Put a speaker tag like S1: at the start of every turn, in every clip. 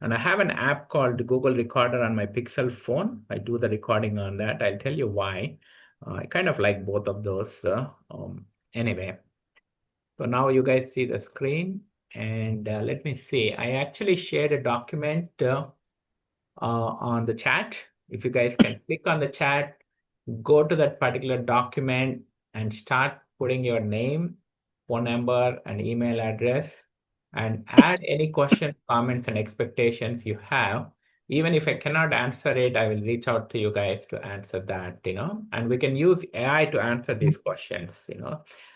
S1: And I have an app called Google Recorder on my Pixel phone. I do the recording on that. I'll tell you why. I kind of like both of those. Anyway, so now you guys see the screen. And let me see. I actually shared a document on the chat. If you guys can click on the chat, go to that particular document and start putting your name, phone number, and email address, and add any questions, comments, and expectations you have. Even if I cannot answer it, I will reach out to you guys to answer that, and we can use AI to answer these questions.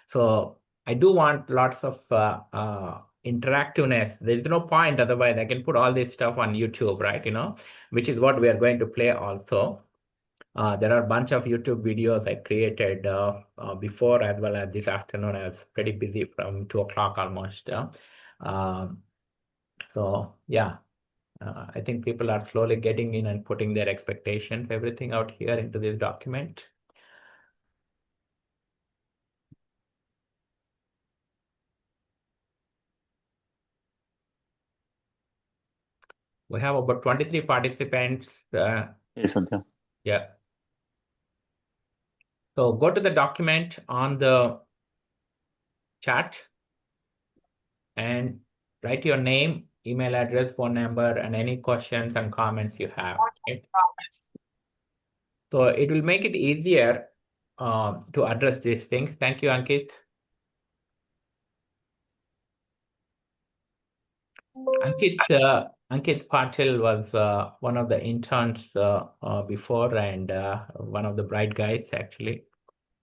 S1: So I do want lots of interactiveness. There's no point otherwise. I can put all this stuff on YouTube, right? Which is what we are going to play also. There are a bunch of YouTube videos I created before as well as this afternoon. I was pretty busy from 2 o'clock almost. Um, so yeah, I think people are slowly getting in and putting their expectations, everything out here into this document. We have about 23 participants.
S2: Yes, Satya.
S1: Yeah. So go to the document on the chat and write your name, email address, phone number, and any questions and comments you have. Okay? So it will make it easier to address these things. Thank you, Ankit. Ankit Patil was one of the interns before and one of the bright guys, actually.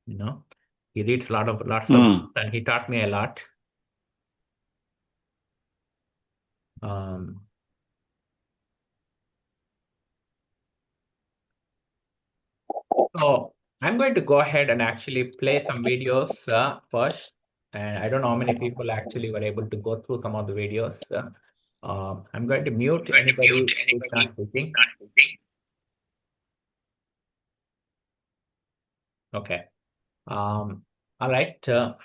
S1: He reads lots of books and he taught me a lot. So I'm going to go ahead and actually play some videos first. And I don't know how many people actually were able to go through some of the videos. I'm going to mute anybody who's not speaking. Okay. All right. So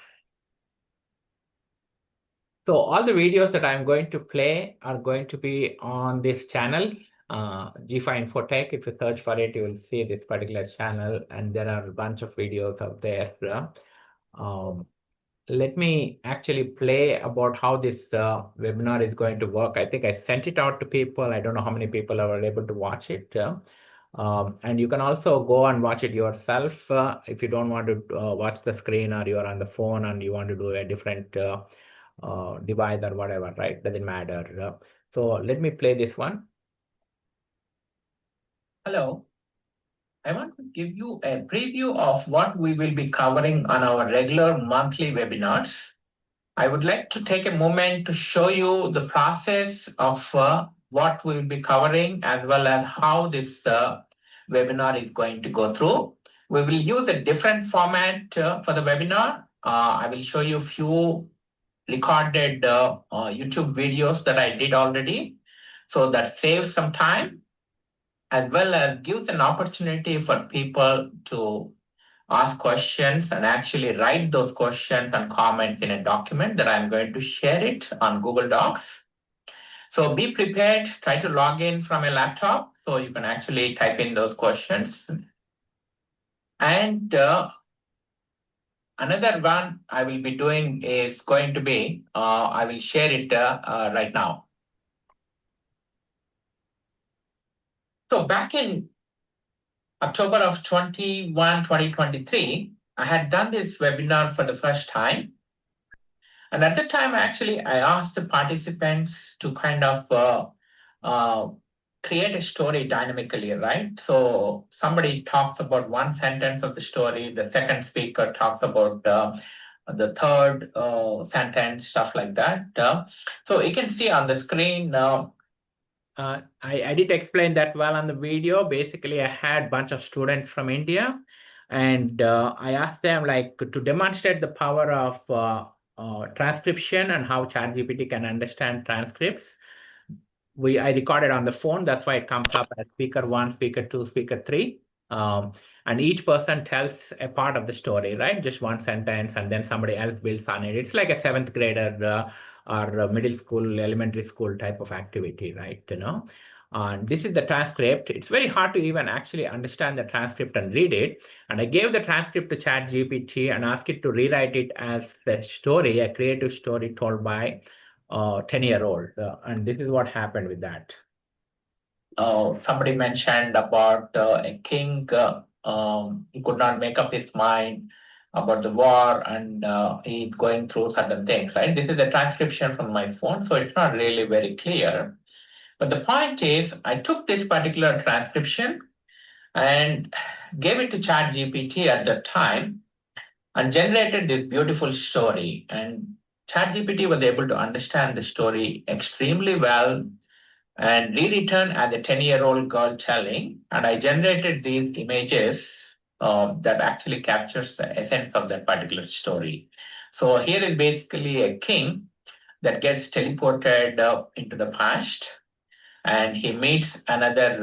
S1: all the videos that I'm going to play are going to be on this channel, G5 Infotech. If you search for it, you will see this particular channel, and there are a bunch of videos out there. Let me actually play about how this webinar is going to work. I think I sent it out to people. I don't know how many people are able to watch it. And you can also go and watch it yourself if you don't want to watch the screen or you're on the phone and you want to do a different device or whatever, right? Doesn't matter. So let me play this one. Hello. I want to give you a preview of what we will be covering on our regular monthly webinars. I would like to take a moment to show you the process of what we'll be covering as well as how this webinar is going to go through. We will use a different format for the webinar. I will show you a few recorded YouTube videos that I did already. So that saves some time as well as gives an opportunity for people to ask questions and actually write those questions and comments in a document that I'm going to share it on Google Docs. So be prepared, try to log in from a laptop so you can actually type in those questions. And another one I will be doing is going to be, I will share it right now. So back in October of 2023, I had done this webinar for the first time. And at the time, actually, I asked the participants to kind of create a story dynamically, right? So somebody talks about one sentence of the story, the second speaker talks about the third sentence, stuff like that. So you can see on the screen now. I did explain that well on the video. Basically, I had a bunch of students from India, and I asked them like to demonstrate the power of transcription and how ChatGPT can understand transcripts. I recorded on the phone. That's why it comes up as speaker one, speaker two, speaker three. And each person tells a part of the story, right? Just one sentence, and then somebody else builds on it. It's like a seventh grader or middle school, elementary school type of activity, right? And this is the transcript. It's very hard to even actually understand the transcript and read it. And I gave the transcript to ChatGPT and asked it to rewrite it as a story, a creative story told by a 10-year-old. And this is what happened with that. Somebody mentioned about a king he could not make up his mind about the war and he's going through certain things, right? This is a transcription from my phone, so it's not really very clear. But the point is, I took this particular transcription and gave it to ChatGPT at the time and generated this beautiful story. And ChatGPT was able to understand the story extremely well and rewritten as a 10-year-old girl telling. And I generated these images that actually captures the essence of that particular story. So here is basically a king that gets teleported into the past and he meets another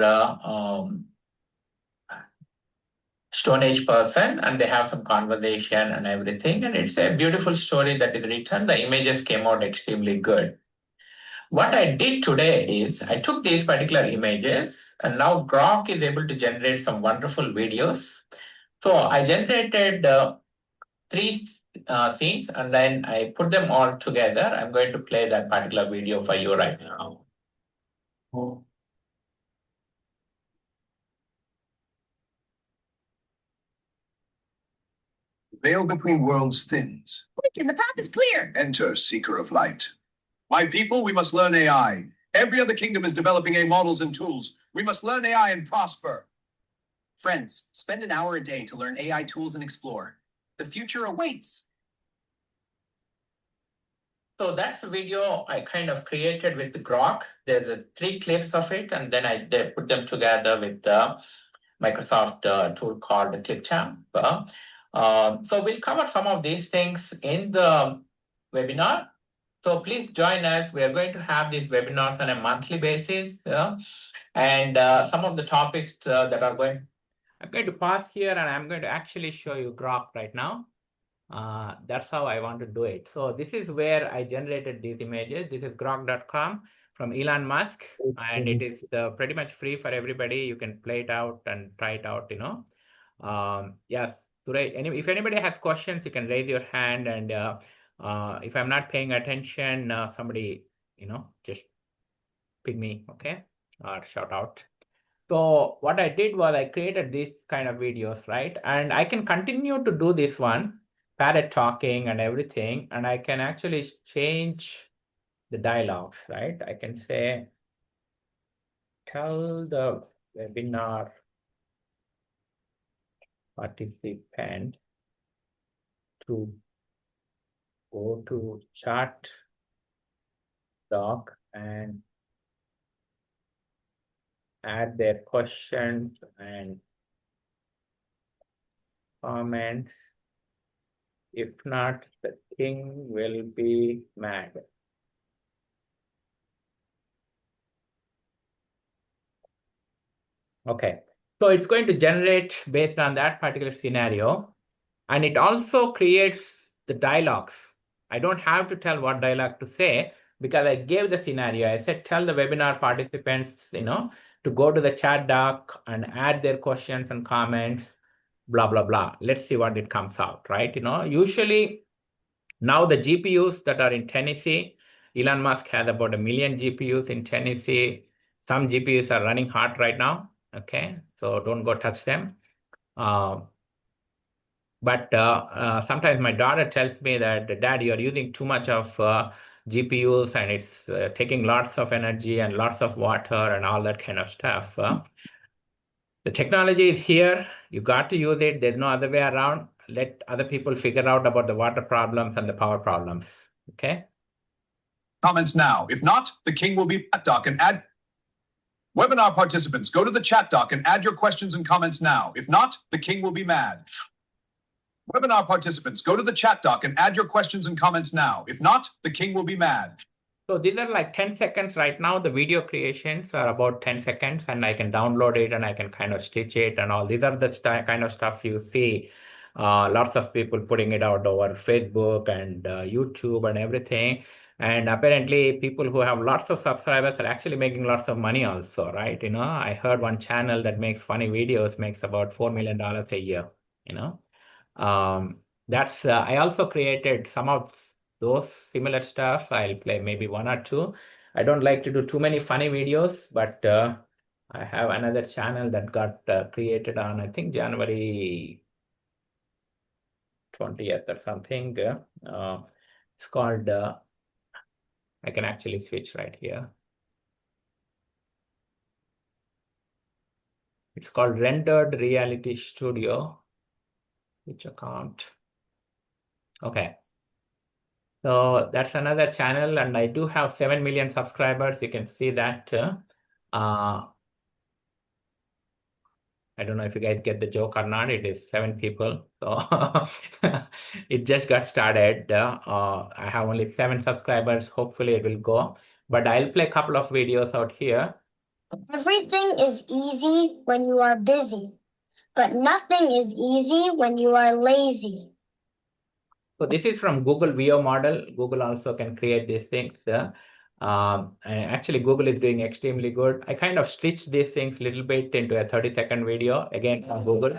S1: Stone Age person and they have some conversation and everything. And it's a beautiful story that is written. The images came out extremely good. What I did today is I took these particular images and now Grok is able to generate some wonderful videos. So I generated three scenes and then I put them all together. I'm going to play that particular video for you right now.
S2: Veil between worlds thins.
S3: Quick, the path is clear.
S2: Enter, Seeker of Light. My people, we must learn AI. Every other kingdom is developing AI models and tools. We must learn AI and prosper.
S3: Friends, spend an hour a day to learn AI tools and explore. The future awaits.
S1: So that's the video I kind of created with the Grok. There's three clips of it, and then I put them together with the Microsoft tool called the ClipChamp. So we'll cover some of these things in the webinar. So please join us. We are going to have these webinars on a monthly basis. And some of the topics that are going, I'm going to pause here and I'm going to actually show you Grok right now. That's how I want to do it. So this is where I generated these images. This is grok.com from Elon Musk, and it is pretty much free for everybody. You can play it out and try it out, Yes, if anybody has questions, you can raise your hand. And if I'm not paying attention, somebody, just ping me, okay? Or shout out. So what I did was I created these kind of videos, right? And I can continue to do this one, parrot talking and everything, and I can actually change the dialogues, right? I can say, tell the webinar participant to go to chat doc and add their questions and comments. If not, the king will be mad. Okay, so it's going to generate based on that particular scenario. And it also creates the dialogues. I don't have to tell what dialogue to say because I gave the scenario. I said, tell the webinar participants, to go to the chat doc and add their questions and comments, blah, blah, blah. Let's see what it comes out, right? Usually now the GPUs that are in Tennessee, Elon Musk has about 1 million GPUs in Tennessee. Some GPUs are running hot right now, okay? So don't go touch them. But sometimes my daughter tells me that, Dad, you're using too much of GPUs and it's taking lots of energy and lots of water and all that kind of stuff. The technology is here. You got to use it. There's no other way around. Let other people figure out about the water problems and the power problems. Okay?
S2: Comments now. If not, the king will be chat doc and add. Webinar participants, go to the chat doc and add your questions and comments now. If not, the king will be mad. Webinar participants, go to the chat doc and add your questions and comments now. If not, the king will be mad.
S1: So these are like 10 seconds right now. The video creations are about 10 seconds and I can download it and I can kind of stitch it and all. These are the kind of stuff you see lots of people putting it out over Facebook and YouTube and everything. And apparently people who have lots of subscribers are actually making lots of money also, right? I heard one channel that makes funny videos makes about $4 million a year, you know. That's I also created some of those similar stuff. I'll play maybe one or two. I don't like to do too many funny videos, but I have another channel that got created on, I think, January 20th or something. It's called, I can actually switch right here. It's called Rendered Reality Studio. Which account? Okay. So that's another channel, and I do have 7 million subscribers. You can see that. I don't know if you guys get the joke or not. It is 7 people. So it just got started. I have only 7 subscribers. Hopefully it will go. But I'll play a couple of videos out here.
S4: Everything is easy when you are busy, but nothing is easy when you are lazy.
S1: So this is from Google VO model. Google also can create these things. And actually, Google is doing extremely good. I kind of stitched these things a little bit into a 30-second video, again from Google.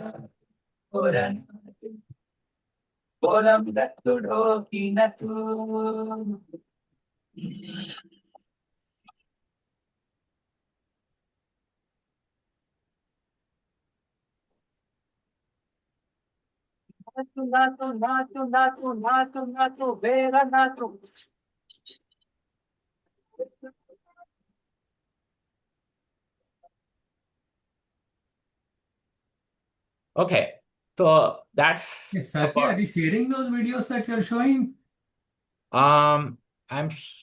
S1: Okay, so that's
S5: Yes, Satya, are you sharing those videos that you're showing?
S1: I'm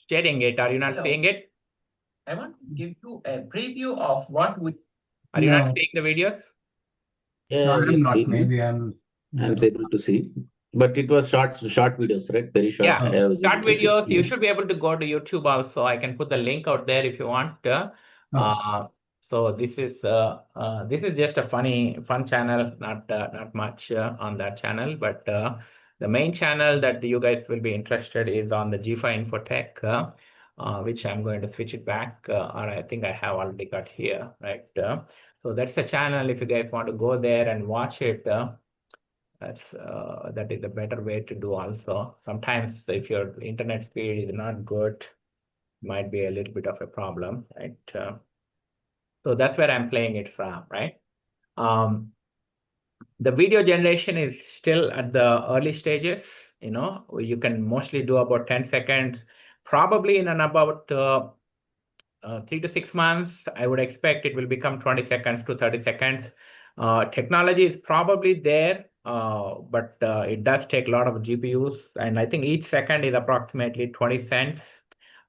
S1: sharing it. Are you not
S5: No.
S1: seeing it? I want to give you a preview of what we are you
S5: No.
S1: not seeing the videos?
S5: No,
S6: Yeah,
S5: I'm
S6: we
S5: not.
S6: see.
S5: Maybe I'm.
S6: I'm able to see. But it was short videos, right? Very short.
S1: Yeah,
S6: I was able
S1: short
S6: to see.
S1: videos. You should be able to go to YouTube also. I can put the link out there if you want.
S5: Oh.
S1: So this is just a fun channel, not much on that channel, but the main channel that you guys will be interested is on the G5 Infotech, which I'm going to switch it back, or I think I have already got here, right? So that's a channel. If you guys want to go there and watch it, that is a better way to do also. Sometimes if your internet speed is not good, might be a little bit of a problem, right? So that's where I'm playing it from, right? The video generation is still at the early stages. You can mostly do about 10 seconds, probably in and about 3 to 6 months. I would expect it will become 20 seconds to 30 seconds. Technology is probably there, but it does take a lot of GPUs. And I think each second is approximately 20 cents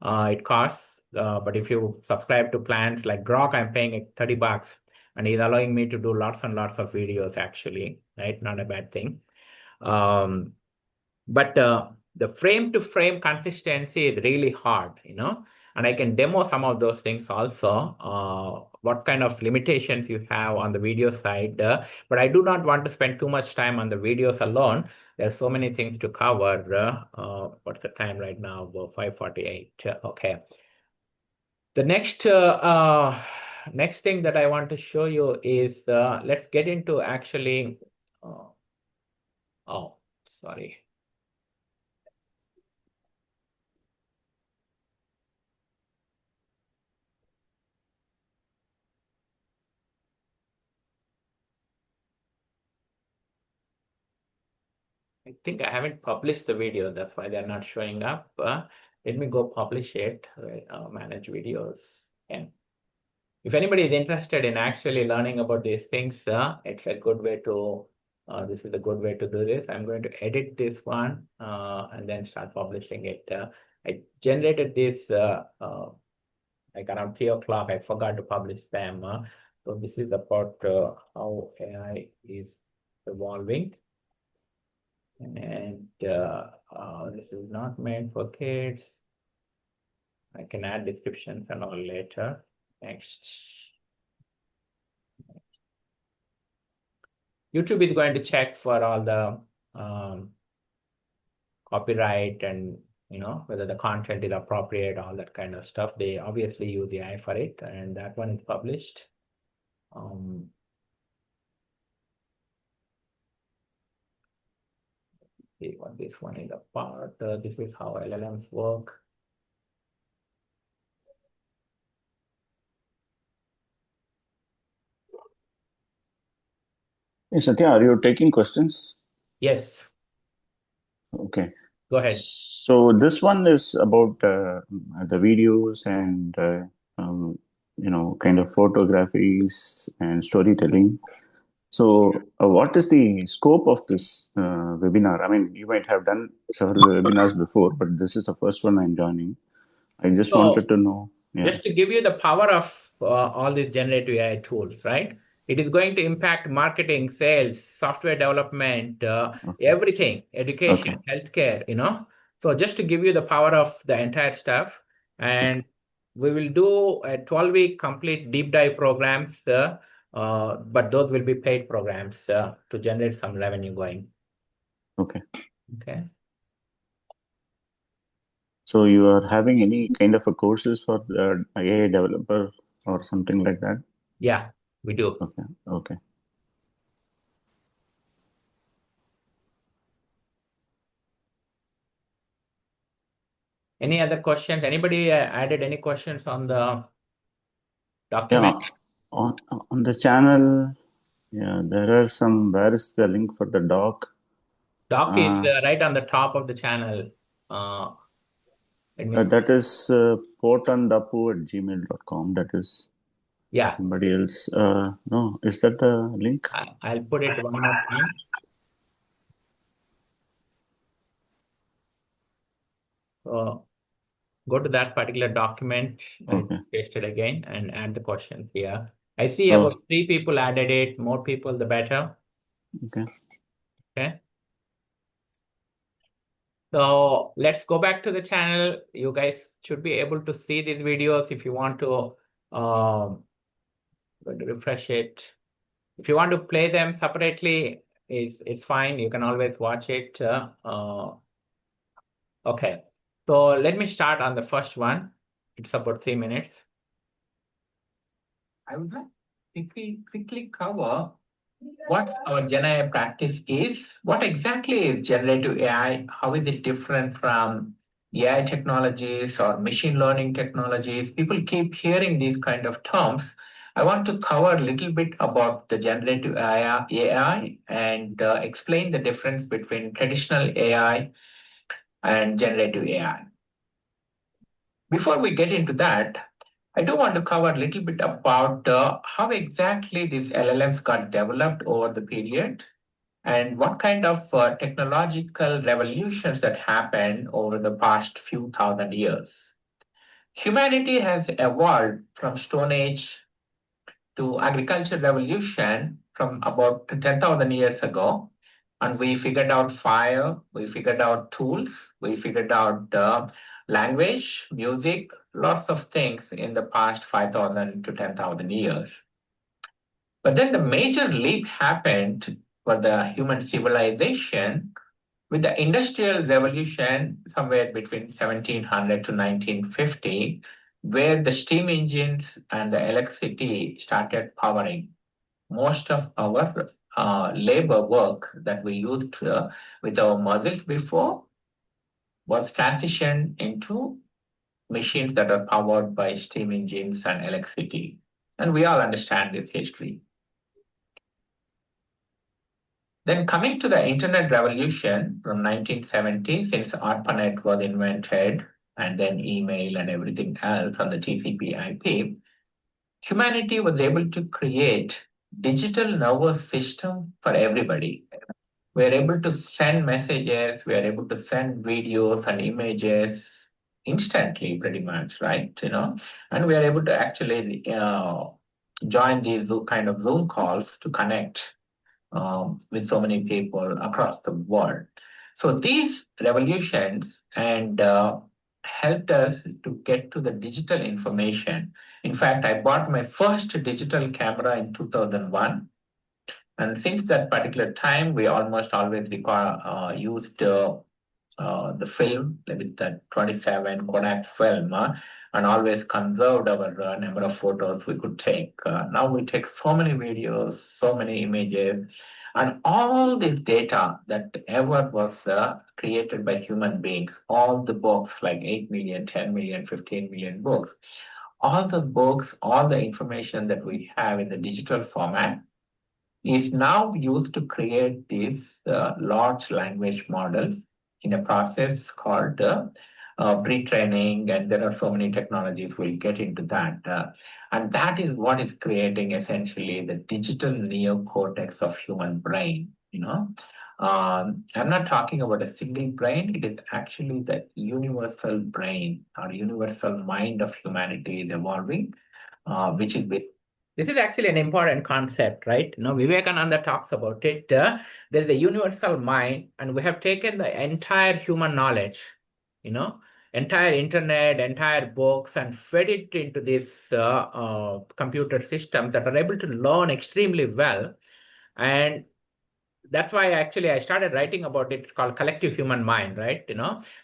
S1: it costs. But if you subscribe to plans like Grok, I'm paying it $30 and he's allowing me to do lots and lots of videos actually, right? Not a bad thing. But the frame to frame consistency is really hard, and I can demo some of those things also, what kind of limitations you have on the video side. But I do not want to spend too much time on the videos alone. There's so many things to cover. What's the time right now? About 5:48. Okay. The next thing that I want to show you is let's get into actually. Oh, sorry. I think I haven't published the video. That's why they're not showing up. Let me go publish it. Manage videos. And if anybody is interested in actually learning about these things, it's a good way to. This is a good way to do this. I'm going to edit this one and then start publishing it. I generated this like around 3 o'clock. I forgot to publish them. So this is about how AI is evolving. And this is not meant for kids. I can add descriptions and all later. Next. YouTube is going to check for all the copyright and whether the content is appropriate, all that kind of stuff. They obviously use AI for it, and that one is published. See what this one is about. This is how LLMs work.
S7: Hey, Satya, are you taking questions?
S1: Yes.
S7: Okay.
S1: Go ahead.
S7: So this one is about the videos and kind of photographies and storytelling. So what is the scope of this webinar? I mean, you might have done several webinars before, but this is the first one I'm joining. I just wanted to know. Yeah.
S1: Just to give you the power of all these generative AI tools, right? It is going to impact marketing, sales, software development, everything, education, healthcare, So just to give you the power of the entire stuff. And we will do a 12-week complete deep dive programs, but those will be paid programs to generate some revenue going.
S7: Okay.
S1: Okay.
S7: So you are having any kind of a courses for the AI developer or something like that?
S1: Yeah, we do.
S7: Okay. Okay.
S1: Any other questions? Anybody added any questions on the document?
S7: Yeah, on the channel, yeah, there are some. Where is the link for the doc?
S1: Doc is right on the top of the channel.
S7: That is potandapu@gmail.com. That is somebody else. No, is that the link?
S1: I'll put it one more time. So go to that particular document and paste it again and add the questions here. I see about 3 people added it. More people, the better. Okay. So let's go back to the channel. You guys should be able to see these videos if you want to refresh it. If you want to play them separately, it's fine. You can always watch it. Okay. So let me start on the first one. It's about 3 minutes. I would like to quickly cover what our Gen AI practice is. What exactly is generative AI? How is it different from AI technologies or machine learning technologies? People keep hearing these kind of terms. I want to cover a little bit about the generative AI and explain the difference between traditional AI and generative AI. Before we get into that, I do want to cover a little bit about how exactly these LLMs got developed over the period and what kind of technological revolutions that happened over the past few thousand years. Humanity has evolved from Stone Age to agricultural revolution from about 10,000 years ago. And we figured out fire, we figured out tools, we figured out language, music, lots of things in the past 5,000 to 10,000 years. But then the major leap happened for the human civilization with the Industrial Revolution somewhere between 1700 to 1950, where the steam engines and the electricity started powering most of our labor work that we used with our muscles before was transitioned into machines that are powered by steam engines and electricity. And we all understand this history. Then coming to the internet revolution from 1970, since ARPANET was invented, and then email and everything else on the TCP IP, humanity was able to create digital nervous system for everybody. We're able to send messages, we're able to send videos and images instantly, pretty much, right? And we are able to actually join these kind of Zoom calls to connect with so many people across the world. So these revolutions and helped us to get to the digital information. In fact, I bought my first digital camera in 2001. And since that particular time, we almost always used the film with that 27 Kodak film, and always conserved our number of photos we could take. Now we take so many videos, so many images, and all this data that ever was created by human beings, all the books like 8 million, 10 million, 15 million books, all the books, all the information that we have in the digital format is now used to create these large language models in a process called pre-training, and there are so many technologies. We'll get into that. And that is what is creating essentially the digital neocortex of human brain, I'm not talking about a single brain. It is actually the universal brain or universal mind of humanity is evolving, which is this is actually an important concept, right? Vivekananda talks about it. There is a universal mind, and we have taken the entire human knowledge, entire internet, entire books, and fed it into these computer systems that are able to learn extremely well. And that's why actually I started writing about it called collective human mind, right?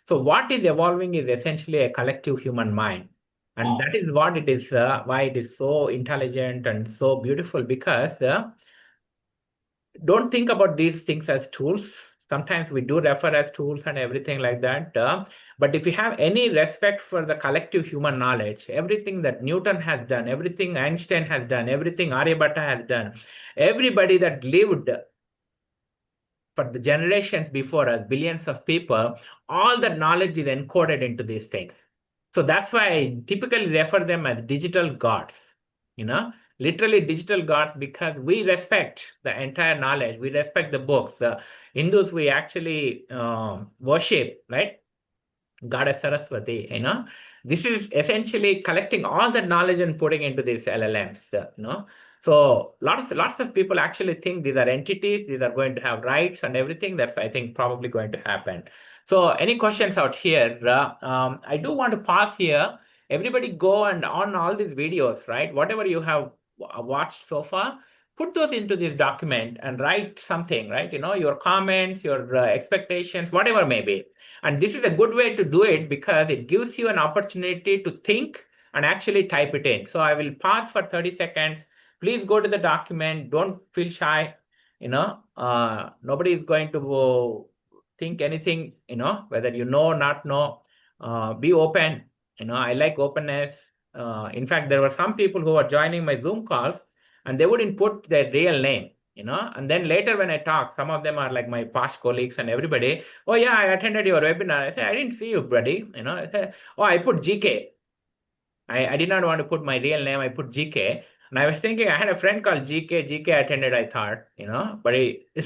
S1: So what is evolving is essentially a collective human mind. And that is what it is, why it is so intelligent and so beautiful, because don't think about these things as tools. Sometimes we do refer as tools and everything like that. But if you have any respect for the collective human knowledge, everything that Newton has done, everything Einstein has done, everything Aryabhatta has done, everybody that lived for the generations before us, billions of people, all the knowledge is encoded into these things. So that's why I typically refer them as digital gods, literally digital gods, because we respect the entire knowledge. We respect the books. The Hindus, we actually worship, right? Goddess Saraswati, This is essentially collecting all the knowledge and putting into these LLMs, So lots of people actually think these are entities, these are going to have rights and everything. That's, I think, probably going to happen. So any questions out here? I do want to pause here. Everybody go and on all these videos, right? Whatever you have watched so far, put those into this document and write something, right? Your comments, your expectations, whatever may be. And this is a good way to do it because it gives you an opportunity to think and actually type it in. So I will pause for 30 seconds. Please go to the document. Don't feel shy. Nobody is going to think anything, whether not know. Be open. I like openness. In fact, there were some people who were joining my Zoom calls and they wouldn't put their real name. And then later when I talk, some of them are like my past colleagues and everybody. Oh yeah, I attended your webinar. I said, I didn't see you, buddy. I said, oh, I put GK. I did not want to put my real name. I put GK. And I was thinking, I had a friend called GK. GK attended, I thought, but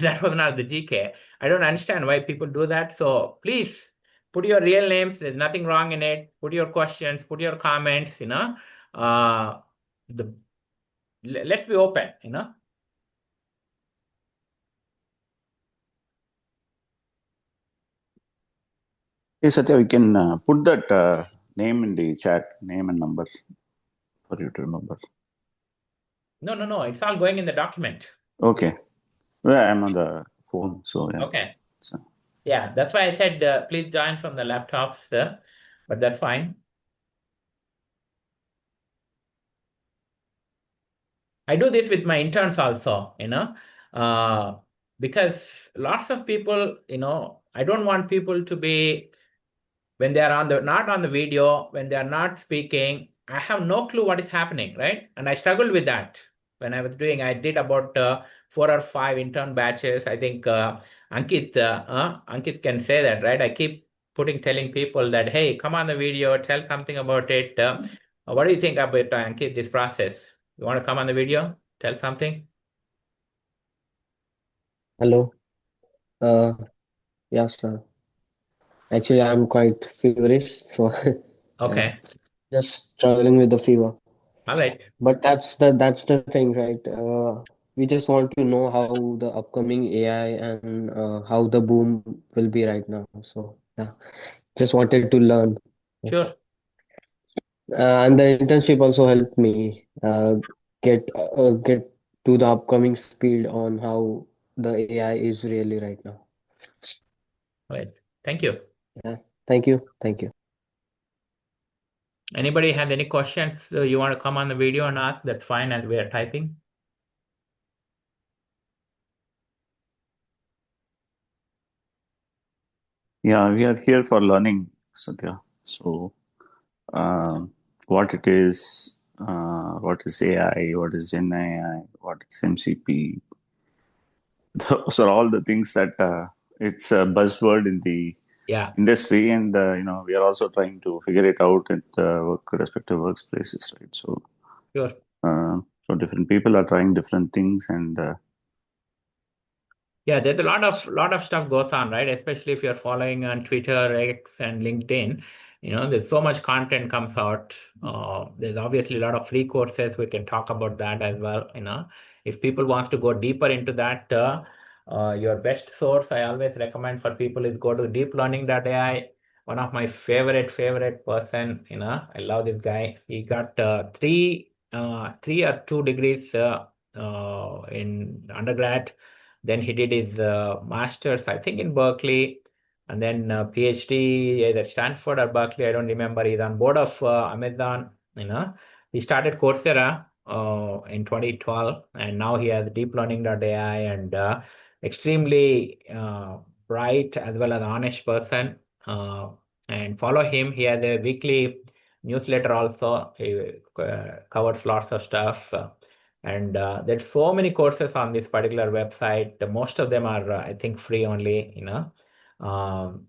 S1: that was not the GK. I don't understand why people do that. So please put your real names. There's nothing wrong in it. Put your questions, put your comments, let's be open.
S7: Hey, Satya, we can put that name in the chat, name and number for you to remember.
S1: No. It's all going in the document.
S7: Okay. Well, I'm on the phone, so yeah.
S1: Okay.
S7: So.
S1: Yeah, that's why I said please join from the laptops, but that's fine. I do this with my interns also, because lots of people, I don't want people to be, when they are not on the video, when they are not speaking, I have no clue what is happening, right? And I struggled with that when I did about 4 or 5 intern batches. I think Ankit can say that, right? I keep telling people that, hey, come on the video, tell something about it. What do you think about Ankit, this process? You want to come on the video? Tell something?
S8: Hello. Uh, yeah, sir. Actually, I'm quite feverish, so yeah,
S1: Okay.
S8: just struggling with the fever.
S1: All right.
S8: But that's the thing, right? We just want to know how the upcoming AI and how the boom will be right now. So yeah, just wanted to learn.
S1: Sure.
S8: And the internship also helped me get to the upcoming speed on how the AI is really right now.
S1: All right. Thank you.
S8: Yeah. Thank you. Thank you.
S1: Anybody has any questions you want to come on the video and ask? That's fine as we are typing.
S7: Yeah, we are here for learning, Satya. So, what it is, what is AI, what is Gen AI, what is MCP? Those are all the things that it's a buzzword in the
S1: Yeah,
S7: industry, and we are also trying to figure it out at respective workplaces, right? So,
S1: sure.
S7: so different people are trying different things, and
S1: Yeah, there's a lot of stuff goes on, right? Especially if you're following on Twitter, X, and LinkedIn. There's so much content comes out. There's obviously a lot of free courses. We can talk about that as well. If people want to go deeper into that, your best source I always recommend for people is go to deeplearning.ai. One of my favorite person. I love this guy. He got three or two degrees in undergrad. Then he did his master's, I think, in Berkeley, and then PhD either Stanford or Berkeley. I don't remember. He's on board of Amazon. He started Coursera in 2012, and now he has deeplearning.ai and extremely bright as well as honest person. And follow him. He has a weekly newsletter also. He covers lots of stuff. And there's so many courses on this particular website. Most of them are, I think, free only. Um,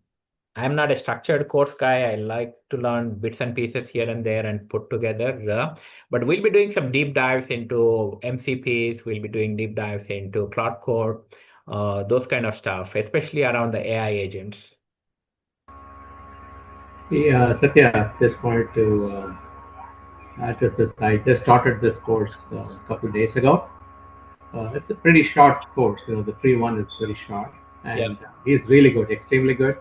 S1: I'm not a structured course guy. I like to learn bits and pieces here and there and put together. But we'll be doing some deep dives into MCPs. We'll be doing deep dives into Cloud Core, those kind of stuff, especially around the AI agents.
S5: Yeah, Satya, just wanted to address this. I just started this course a couple of days ago. It's a pretty short course. The free one is very short,
S1: Yeah,
S5: and he's really good, extremely good,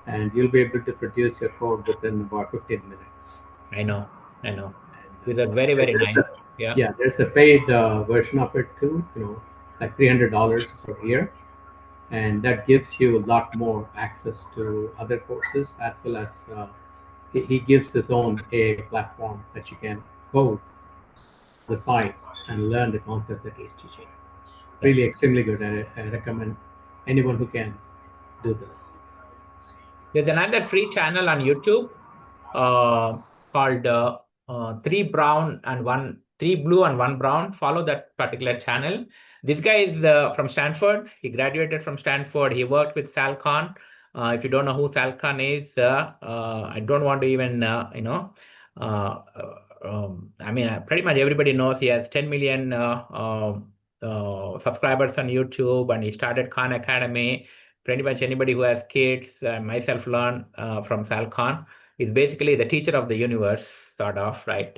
S5: and you'll be able to produce your code within about 15 minutes.
S1: I know. I know.
S5: And
S1: These are very, very
S5: there's
S1: nice.
S5: a,
S1: Yeah.
S5: yeah, there's a paid version of it too. Like $300 per year, and that gives you a lot more access to other courses as well as he gives his own AI platform that you can code the site and learn the concept that he's teaching.
S1: Yeah.
S5: Really extremely good. I recommend anyone who can do this.
S1: There's another free channel on YouTube called three blue and one brown. Follow that particular channel. This guy is from Stanford. He graduated from Stanford. He worked with Sal Khan. If you don't know who Sal Khan is, I don't want to even Uh, I mean, pretty much everybody knows he has 10 million subscribers on YouTube, and he started Khan Academy. Pretty much anybody who has kids, myself learn from Sal Khan. He's basically the teacher of the universe, sort of, right?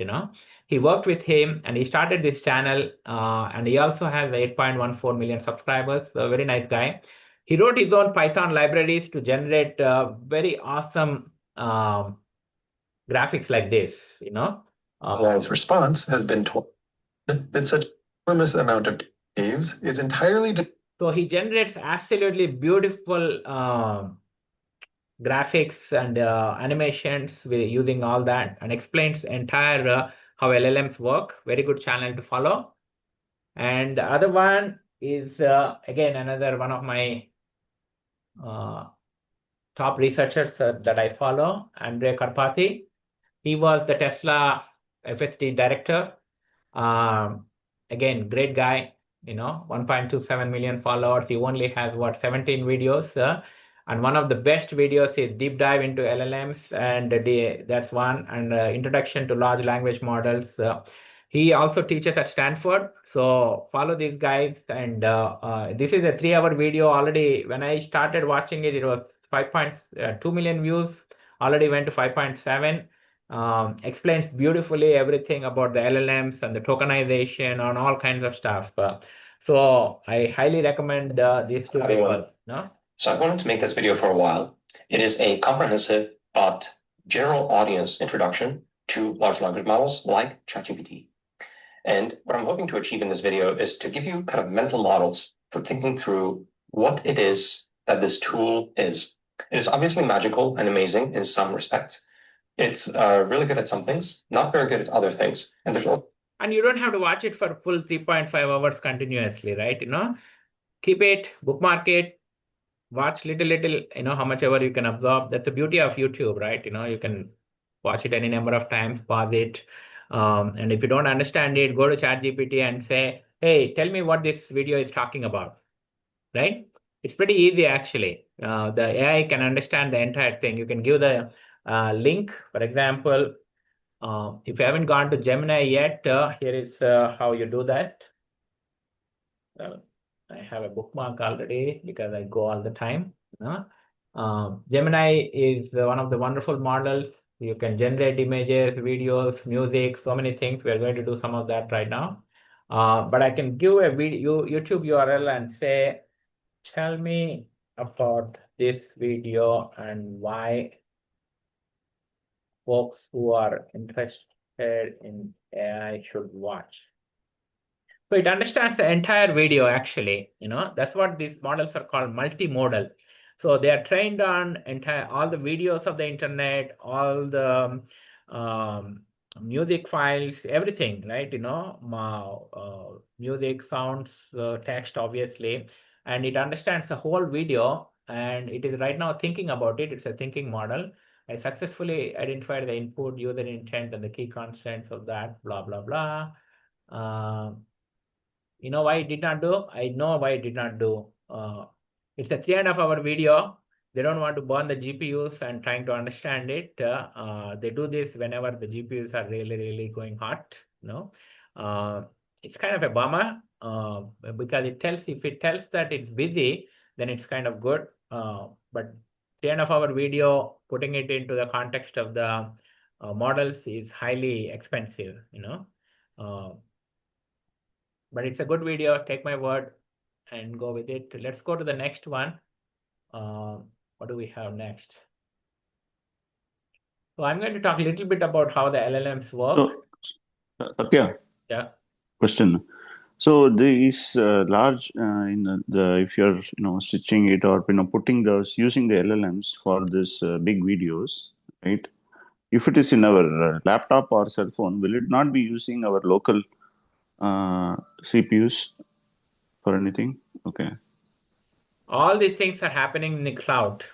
S1: He worked with him and he started this channel, and he also has 8.14 million subscribers. A very nice guy. He wrote his own Python libraries to generate very awesome graphics like this.
S9: His response has been told that such enormous amount of caves is entirely
S1: So he generates absolutely beautiful graphics and animations using all that, and explains entire how LLMs work. Very good channel to follow. And the other one is again another one of my top researchers that I follow, Andrea Karpathy. He was the Tesla FSD director. Um, Again, great guy, 1.27 million followers. He only has 17 videos. And one of the best videos is deep dive into LLMs, and that's one, and introduction to large language models. He also teaches at Stanford. So follow these guys. And this is a 3-hour video already. When I started watching it, it was 5.2 million views. Already went to 5.7. Explains beautifully everything about the LLMs and the tokenization and all kinds of stuff. So I highly recommend these two people. No?
S9: So I wanted to make this video for a while. It is a comprehensive but general audience introduction to large language models like ChatGPT. And what I'm hoping to achieve in this video is to give you kind of mental models for thinking through what it is that this tool is. It is obviously magical and amazing in some respects. It's really good at some things, not very good at other things. And there's also
S1: And you don't have to watch it for full 3.5 hours continuously, right? Keep it, bookmark it, watch little, how much ever you can absorb. That's the beauty of YouTube, right? You can watch it any number of times, pause it. And if you don't understand it, go to ChatGPT and say, hey, tell me what this video is talking about, right? It's pretty easy, actually. The AI can understand the entire thing. You can give the link, for example. If you haven't gone to Gemini yet, here is how you do that. I have a bookmark already because I go all the time. Gemini is one of the wonderful models. You can generate images, videos, music, so many things. We're going to do some of that right now. But I can give a video, YouTube URL and say, tell me about this video and why folks who are interested in AI should watch. So it understands the entire video, actually. That's what these models are called, multimodal. So they are trained on all the videos of the internet, all the music files, everything, right? Music, sounds, text, obviously. And it understands the whole video, and it is right now thinking about it. It's a thinking model. I successfully identified the input, user intent, and the key constants of that, blah, blah, blah. You know why it did not do? I know why it did not do. It's a 3.5 hour video. They don't want to burn the GPUs and trying to understand it. They do this whenever the GPUs are really, really going hot. It's kind of a bummer because if it tells that it's busy, then it's kind of good. But 3.5 hour video, putting it into the context of the models is highly expensive. But it's a good video. Take my word and go with it. Let's go to the next one. What do we have next? So I'm going to talk a little bit about how the LLMs work.
S7: So, Satya,
S1: Yeah.
S7: question. So these large if you're stitching it or putting those using the LLMs for this big videos, right? If it is in our laptop or cell phone, will it not be using our local CPUs for anything? Okay.
S1: All these things are happening in the cloud.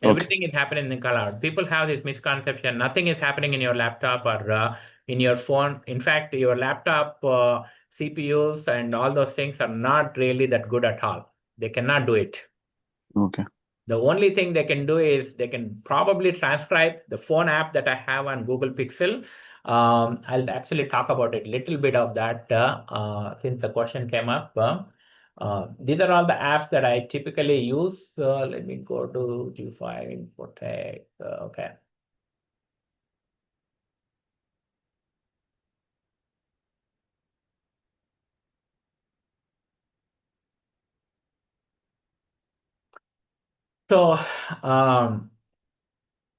S1: Everything is happening in the cloud. People have this misconception. Nothing is happening in your laptop or in your phone. In fact, your laptop CPUs and all those things are not really that good at all. They cannot do it.
S7: Okay.
S1: The only thing they can do is they can probably transcribe the phone app that I have on Google Pixel. I'll actually talk about it, little bit of that since the question came up. These are all the apps that I typically use. Let me go to G5 Protect. Okay. So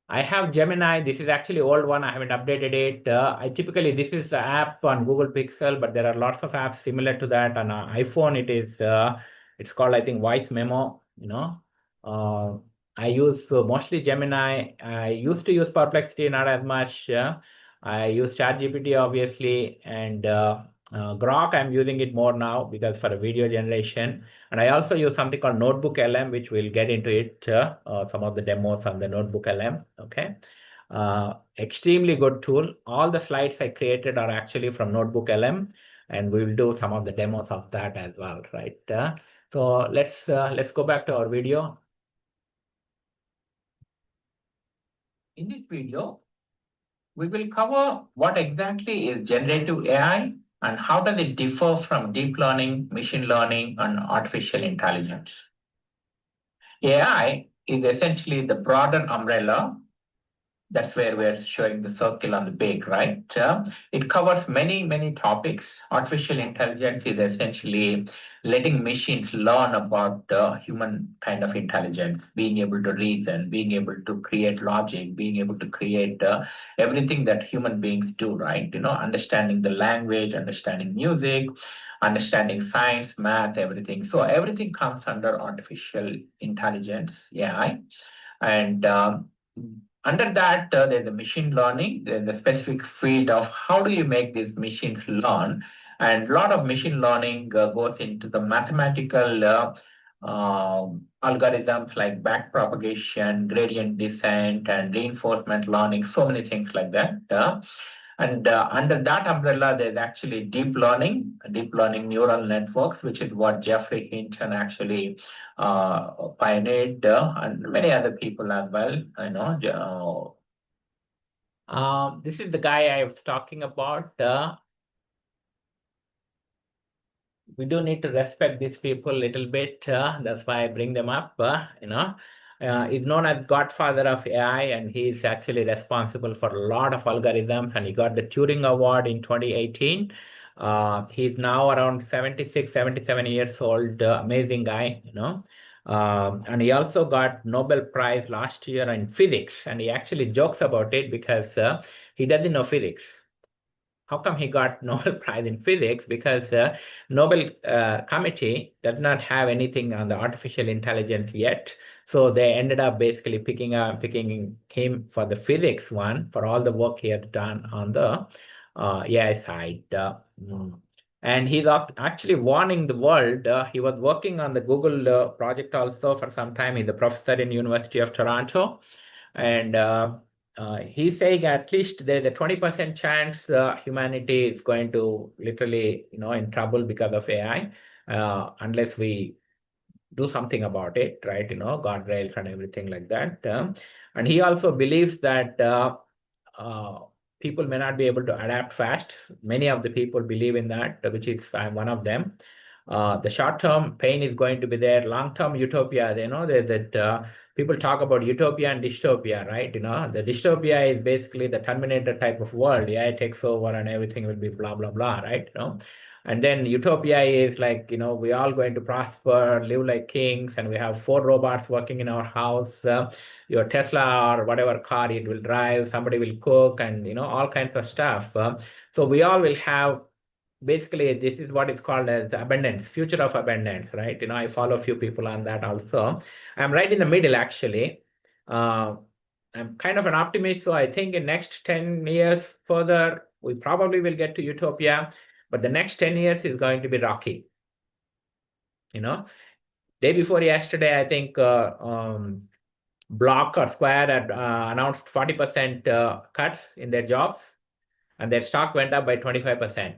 S1: I have Gemini. This is actually old one. I haven't updated it. This is the app on Google Pixel, but there are lots of apps similar to that on iPhone. It's called, I think, Voice Memo. Uh, I use mostly Gemini. I used to use Perplexity, not as much. I use ChatGPT, obviously, and Grok. I'm using it more now because for a video generation. And I also use something called Notebook LM, which we'll get into it, some of the demos on the Notebook LM. Okay. Extremely good tool. All the slides I created are actually from Notebook LM, and we will do some of the demos of that as well, right? So let's go back to our video. In this video, we will cover what exactly is generative AI and how does it differ from deep learning, machine learning, and artificial intelligence. AI is essentially the broader umbrella. That's where we're showing the circle on the page, right? It covers many topics. Artificial intelligence is essentially letting machines learn about human kind of intelligence, being able to reason, being able to create logic, being able to create everything that human beings do, right? Understanding the language, understanding music, understanding science, math, everything. So everything comes under artificial intelligence, AI. And under that, there's the machine learning, there's the specific field of how do you make these machines learn. And a lot of machine learning goes into the mathematical algorithms like backpropagation, gradient descent, and reinforcement learning, so many things like that. And under that umbrella, there's actually deep learning neural networks, which is what Jeffrey Hinton actually pioneered, and many other people as well. I know. This is the guy I was talking about. We do need to respect these people a little bit. That's why I bring them up. He's known as Godfather of AI, and he's actually responsible for a lot of algorithms. And he got the Turing Award in 2018. He's now around 76, 77 years old. Amazing guy. And he also got Nobel Prize last year in physics, and he actually jokes about it because he doesn't know physics. How come he got Nobel Prize in physics? Because the Nobel committee does not have anything on the artificial intelligence yet. So they ended up basically picking him for the physics one for all the work he has done on the AI side. And he's actually warning the world. He was working on the Google project also for some time. He's a professor in University of Toronto. And he's saying at least there's a 20% chance humanity is going to literally, in trouble because of AI, unless we do something about it, right? Guardrails and everything like that. And he also believes that uh, people may not be able to adapt fast. Many of the people believe in that, which is I'm one of them. The short-term pain is going to be there. Long-term utopia, that people talk about utopia and dystopia, right? The dystopia is basically the Terminator type of world. Yeah, it takes over and everything will be blah, blah, blah, right? And then utopia is like, we all going to prosper, live like kings, and we have 4 robots working in our house. Your Tesla or whatever car it will drive, somebody will cook, and all kinds of stuff. So we all will have basically this is what is called as abundance, future of abundance, right? I follow a few people on that also. I'm right in the middle actually. Uh, I'm kind of an optimist, so I think in next 10 years further, we probably will get to utopia, but the next 10 years is going to be rocky. Day before yesterday, I think Block or Square had announced 40% cuts in their jobs, and their stock went up by 25%.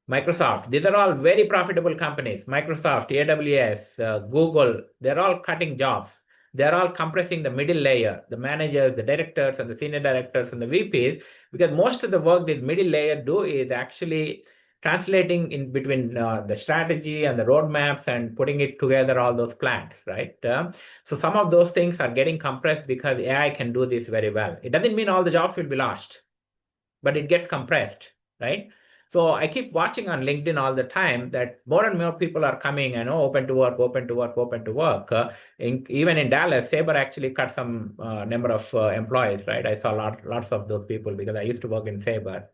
S1: Microsoft, these are all very profitable companies. Microsoft, AWS, Google, they're all cutting jobs. They're all compressing the middle layer, the managers, the directors, and the senior directors, and the VPs, because most of the work this middle layer do is actually translating in between the strategy and the roadmaps and putting it together, all those plans, right? So some of those things are getting compressed because AI can do this very well. It doesn't mean all the jobs will be lost, but it gets compressed, right? So I keep watching on LinkedIn all the time that more and more people are coming, open to work, open to work, open to work. Even in Dallas, Sabre actually cut some number of employees, right? I saw lots of those people because I used to work in Sabre.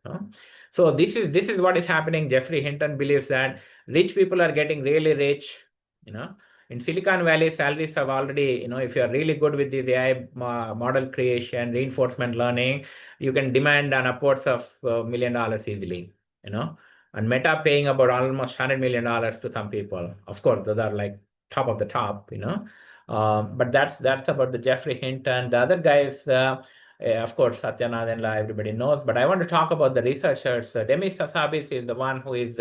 S1: So this is what is happening. Jeffrey Hinton believes that rich people are getting really rich. In Silicon Valley, salaries have already, if you're really good with this AI model creation, reinforcement learning, you can demand an upwards of $1 million easily. And Meta paying about almost $100 million to some people. Of course, those are like top of the top. But that's about the Jeffrey Hinton. The other guys, of course, Satya Nadella, everybody knows. But I want to talk about the researchers. Demis Hassabis is the one who is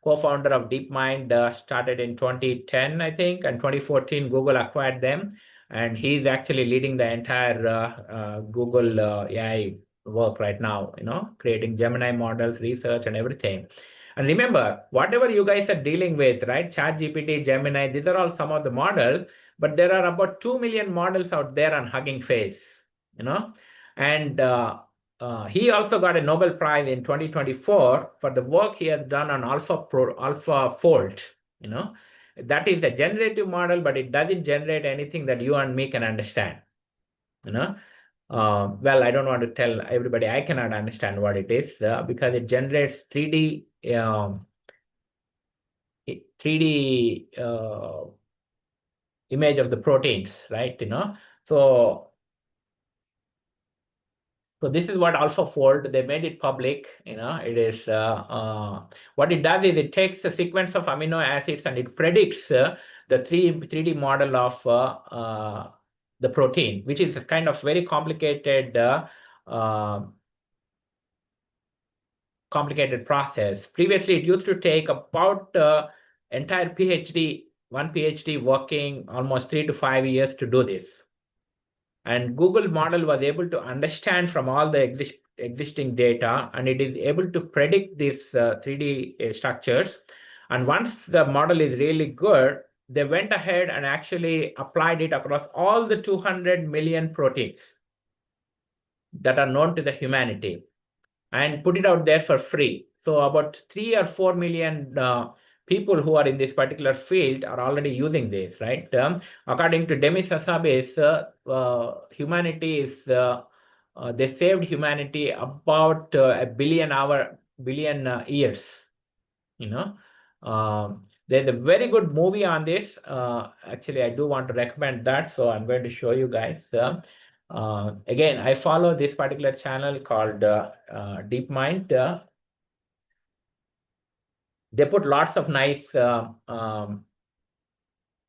S1: co-founder of DeepMind, started in 2010, I think, and 2014 Google acquired them. And he's actually leading the entire Google AI work right now, creating Gemini models, research, and everything. And remember, whatever you guys are dealing with, right? ChatGPT, Gemini, these are all some of the models, but there are about 2 million models out there on Hugging Face, and he also got a Nobel Prize in 2024 for the work he has done on AlphaFold. That is a generative model, but it doesn't generate anything that you and me can understand. Well, I don't want to tell everybody I cannot understand what it is because it generates 3D 3D image of the proteins, right? So this is what AlphaFold, they made it public, it is, what it does is it takes a sequence of amino acids and it predicts the 3D model of the protein, which is a kind of very complicated process. Previously, it used to take about entire one PhD working almost 3 to 5 years to do this. And Google model was able to understand from all the existing data, and it is able to predict these 3D structures. And once the model is really good, they went ahead and actually applied it across all the 200 million proteins that are known to the humanity and put it out there for free. So about 3 or 4 million people who are in this particular field are already using this, right? According to Demis Hassabis, humanity is, they saved humanity about a billion years, There's a very good movie on this. Actually, I do want to recommend that, so I'm going to show you guys. Again, I follow this particular channel called DeepMind. They put lots of nice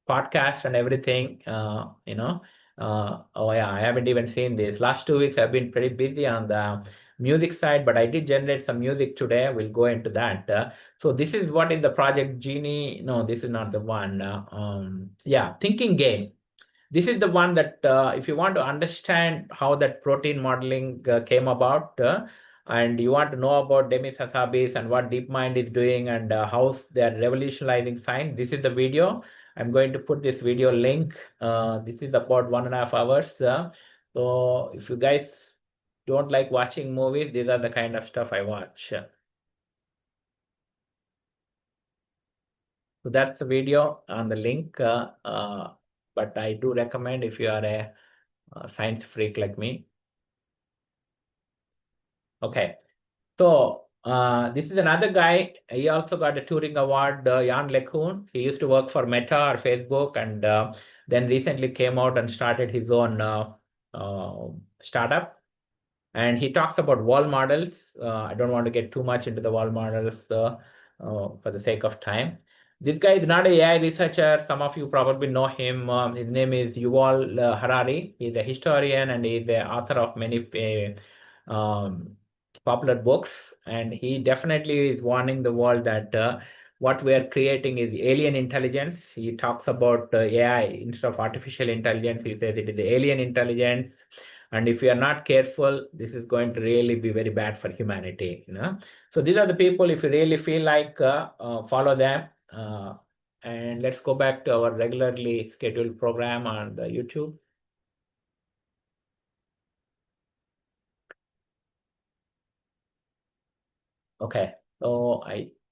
S1: podcasts and everything, oh yeah, I haven't even seen this. Last 2 weeks I've been pretty busy on the music side, but I did generate some music today. We'll go into that. So this is what is the project Genie. No, this is not the one. Yeah, Thinking Game. This is the one that if you want to understand how that protein modeling came about, and you want to know about Demis Hassabis and what DeepMind is doing and how they're revolutionizing science, this is the video. I'm going to put this video link. This is about 1.5 hours. So if you guys don't like watching movies, these are the kind of stuff I watch. So that's the video on the link. But I do recommend if you are a science freak like me. Okay, so this is another guy. He also got a Turing Award, Jan LeCun. He used to work for Meta or Facebook, and then recently came out and started his own startup. And he talks about world models. I don't want to get too much into the world models for the sake of time. This guy is not an AI researcher. Some of you probably know him. His name is Yuval Harari. He's a historian and he's the author of many popular books. And he definitely is warning the world that what we are creating is alien intelligence. He talks about AI instead of artificial intelligence. He says it is alien intelligence. And if we are not careful, this is going to really be very bad for humanity. So these are the people, if you really feel like, follow them. And let's go back to our regularly scheduled program on the YouTube. Okay, so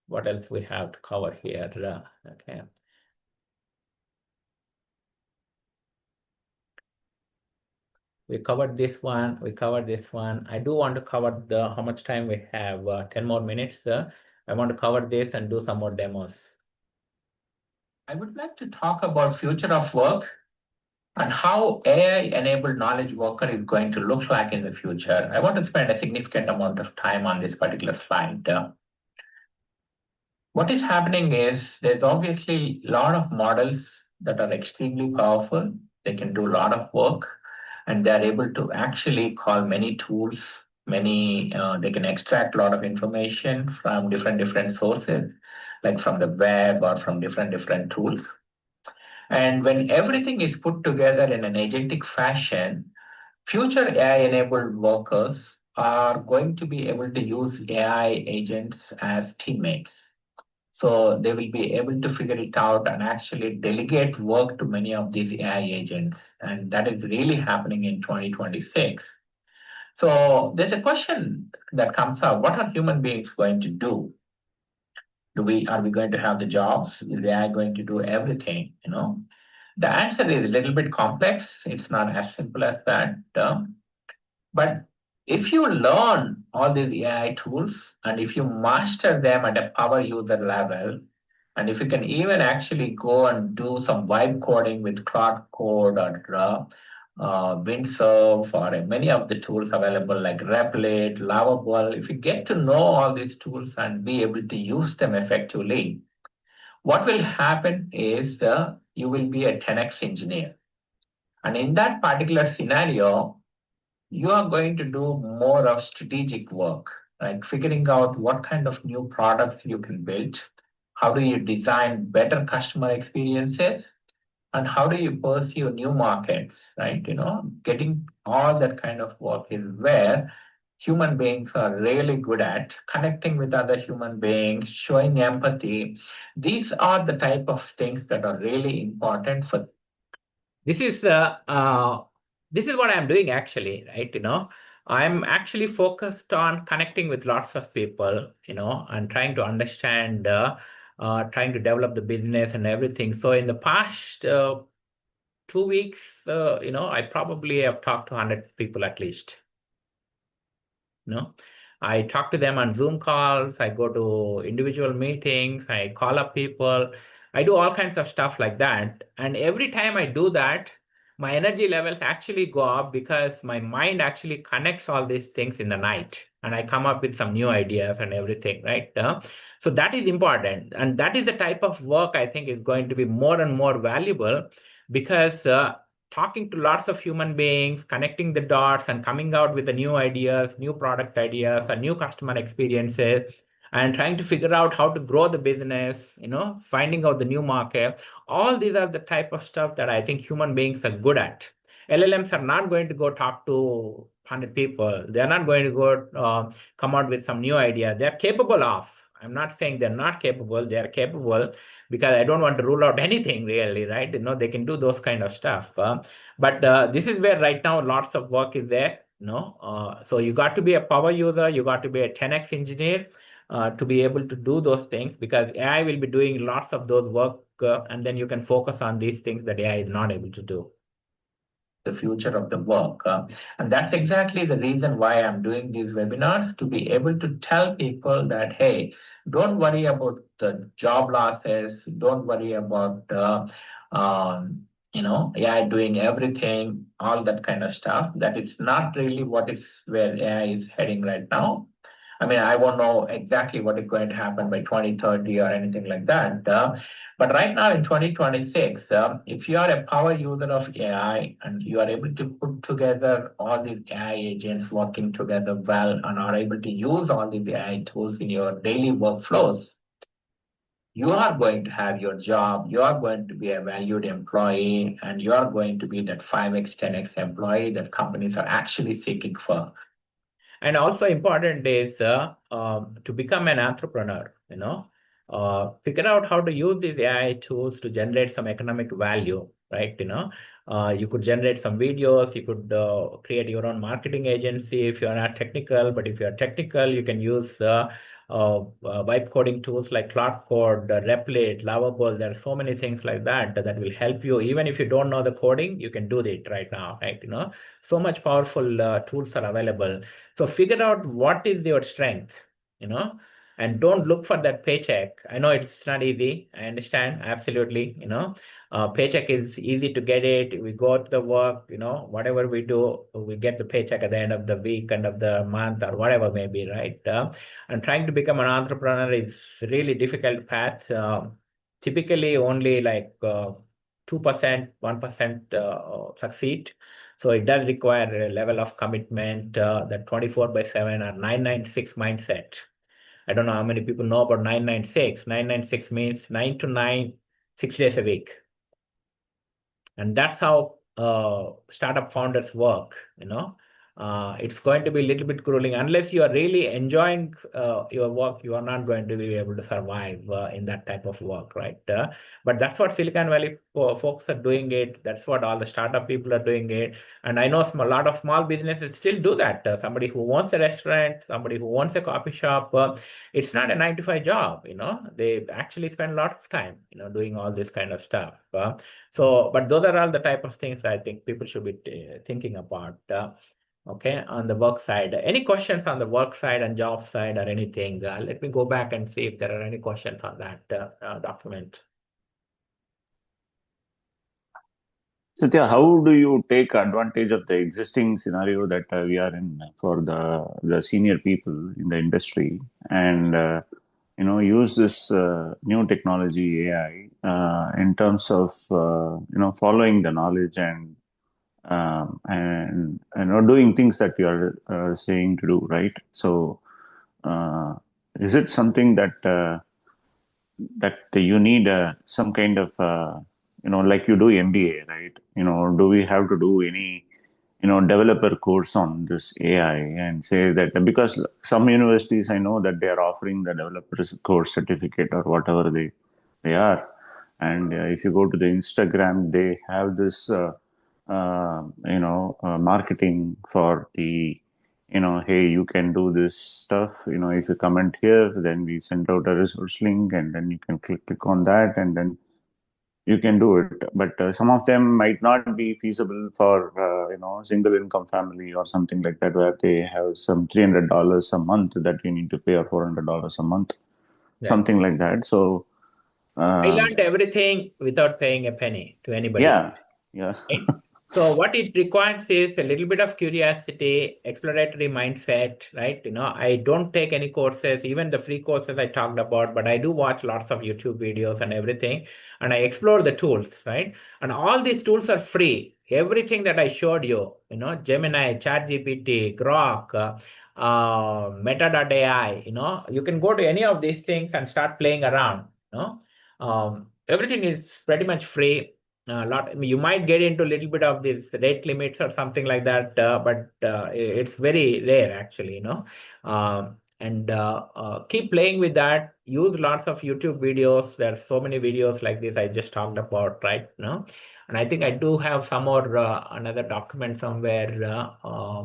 S1: what else we have to cover here? Okay. We covered this one. I do want to cover how much time we have, 10 more minutes. I want to cover this and do some more demos. I would like to talk about future of work and how AI-enabled knowledge worker is going to look like in the future. I want to spend a significant amount of time on this particular slide. What is happening is there's obviously a lot of models that are extremely powerful. They can do a lot of work, and they're able to actually call many tools. They can extract a lot of information from different sources, like from the web or from different tools. And when everything is put together in an agentic fashion, future AI-enabled workers are going to be able to use AI agents as teammates. So they will be able to figure it out and actually delegate work to many of these AI agents. And that is really happening in 2026. So there's a question that comes up: what are human beings going to do? Are we going to have the jobs? Is AI going to do everything? The answer is a little bit complex. It's not as simple as that. But if you learn all these AI tools and if you master them at a power user level, and if you can even actually go and do some vibe coding with Cloud Code or Windsurf, or many of the tools available like Replit, Lovable. If you get to know all these tools and be able to use them effectively, what will happen is you will be a 10x engineer. And in that particular scenario, you are going to do more of strategic work, like figuring out what kind of new products you can build, how do you design better customer experiences, and how do you pursue new markets, right? Getting all that kind of work is where human beings are really good at connecting with other human beings, showing empathy. These are the type of things that are really important for. This is this is what I'm doing actually, right? I'm actually focused on connecting with lots of people, and trying to understand, trying to develop the business and everything. So in the past 2 weeks, I probably have talked to 100 people at least. I talk to them on Zoom calls, I go to individual meetings, I call up people, I do all kinds of stuff like that. And every time I do that, my energy levels actually go up because my mind actually connects all these things in the night and I come up with some new ideas and everything, right? So that is important. And that is the type of work I think is going to be more and more valuable because talking to lots of human beings, connecting the dots and coming out with the new ideas, new product ideas, and new customer experiences, and trying to figure out how to grow the business, finding out the new market. All these are the type of stuff that I think human beings are good at. LLMs are not going to go talk to 100 people. They're not going to go come out with some new idea. They're capable of. I'm not saying they're not capable. They're capable because I don't want to rule out anything really, right? They can do those kind of stuff. But this is where right now lots of work is there. So you got to be a power user. You got to be a 10x engineer to be able to do those things because AI will be doing lots of those work, and then you can focus on these things that AI is not able to do. The future of the work. And that's exactly the reason why I'm doing these webinars, to be able to tell people that, hey, don't worry about the job losses. Don't worry about, AI doing everything, all that kind of stuff. That it's not really what is where AI is heading right now. I mean, I won't know exactly what is going to happen by 2030 or anything like that. But right now in 2026, if you are a power user of AI and you are able to put together all these AI agents working together well and are able to use all these AI tools in your daily workflows, you are going to have your job, you are going to be a valued employee, and you are going to be that 5x, 10x employee that companies are actually seeking for. And also important is to become an entrepreneur, figure out how to use these AI tools to generate some economic value, right? You could generate some videos, you could create your own marketing agency if you're not technical, but if you're technical, you can use vibe coding tools like Cloud Code, Replit, Lovable. There are so many things like that that will help you. Even if you don't know the coding, you can do it right now, right? So much powerful tools are available. So figure out what is your strength, and don't look for that paycheck. I know it's not easy. I understand. Absolutely. Paycheck is easy to get it. We go to the work, whatever we do, we get the paycheck at the end of the week, end of the month, or whatever may be, right? And trying to become an entrepreneur is really difficult path. Typically only like 2%, 1% succeed. So it does require a level of commitment, that 24/7 or 996 mindset. I don't know how many people know about 996. 996 means 9 to 9, 6 days a week. And that's how startup founders work. It's going to be a little bit grueling. Unless you are really enjoying your work, you are not going to be able to survive in that type of work, right? But that's what Silicon Valley folks are doing it. That's what all the startup people are doing it. And I know a lot of small businesses still do that. Somebody who wants a restaurant, somebody who wants a coffee shop, it's not a 9 to 5 job. They actually spend a lot of time, doing all this kind of stuff. But those are all the type of things I think people should be thinking about. Okay, on the work side. Any questions on the work side and job side or anything? Let me go back and see if there are any questions on that document.
S7: Satya, how do you take advantage of the existing scenario that we are in for the senior people in the industry, and use this new technology AI in terms of following the knowledge and doing things that you are saying to do, right? So, is it something that you need some kind of like you do MBA, right? Do we have to do any developer course on this AI and say that, because some universities I know that they are offering the developers course certificate or whatever they are, and if you go to the Instagram, they have this marketing for the hey, you can do this stuff, if you comment here, then we send out a resource link, and then you can click on that, and then you can do it. But some of them might not be feasible for single income family or something like that, where they have some $300 a month that you need to pay, or $400 a month,
S1: Right.
S7: something like that. So
S1: I learned everything without paying a penny to anybody.
S7: yeah, yeah.
S1: Right? So what it requires is a little bit of curiosity, exploratory mindset, right? I don't take any courses, even the free courses I talked about, but I do watch lots of YouTube videos and everything, and I explore the tools, right? And all these tools are free. Everything that I showed you, Gemini, ChatGPT, Grok, Meta.ai, you can go to any of these things and start playing around, everything is pretty much free. Lot, I mean, you might get into a little bit of these rate limits or something like that, but it's very rare actually, and keep playing with that. Use lots of YouTube videos. There's so many videos like this I just talked about, right? And I think I do have some more another document somewhere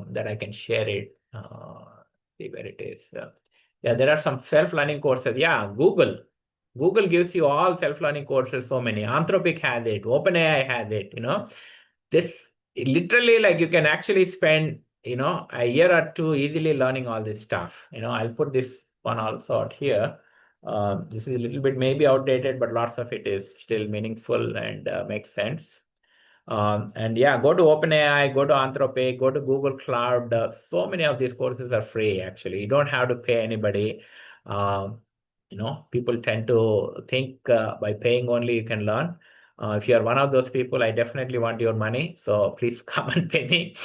S1: that I can share it. See where it is. Yeah, there are some self-learning courses. Yeah, Google gives you all self-learning courses, so many. Anthropic has it, OpenAI has it, This literally, like, you can actually spend, a year or two easily learning all this stuff. I'll put this one also out here. This is a little bit maybe outdated, but lots of it is still meaningful and makes sense. And yeah, go to OpenAI, go to Anthropic, go to Google Cloud. So many of these courses are free, actually. You don't have to pay anybody. Um, People tend to think by paying only you can learn. If you are one of those people, I definitely want your money. So please come and pay me,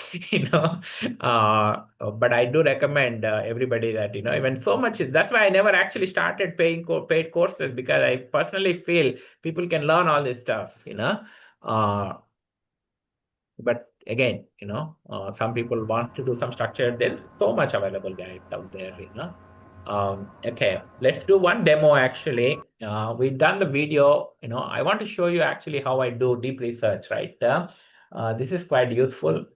S1: But I do recommend everybody that, even so much. That's why I never actually started paying paid courses, because I personally feel people can learn all this stuff, Uh, but again, some people want to do some structure. There's so much available guys out there, Okay, let's do one demo actually. We've done the video, I want to show you actually how I do deep research, right? This is quite useful.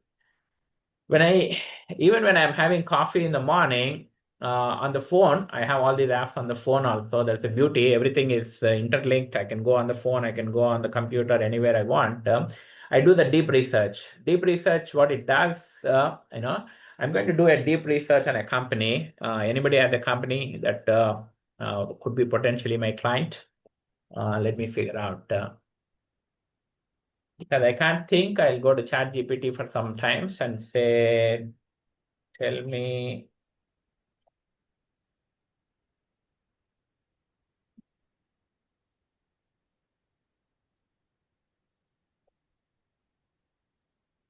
S1: Even when I'm having coffee in the morning, on the phone, I have all these apps on the phone also. That's the beauty. Everything is interlinked. I can go on the phone, I can go on the computer, anywhere I want. I do the deep research. Deep research, what it does, I'm going to do a deep research on a company. Anybody has a company that could be potentially my client? Let me figure out. Because I can't think, I'll go to ChatGPT for some times and say, tell me.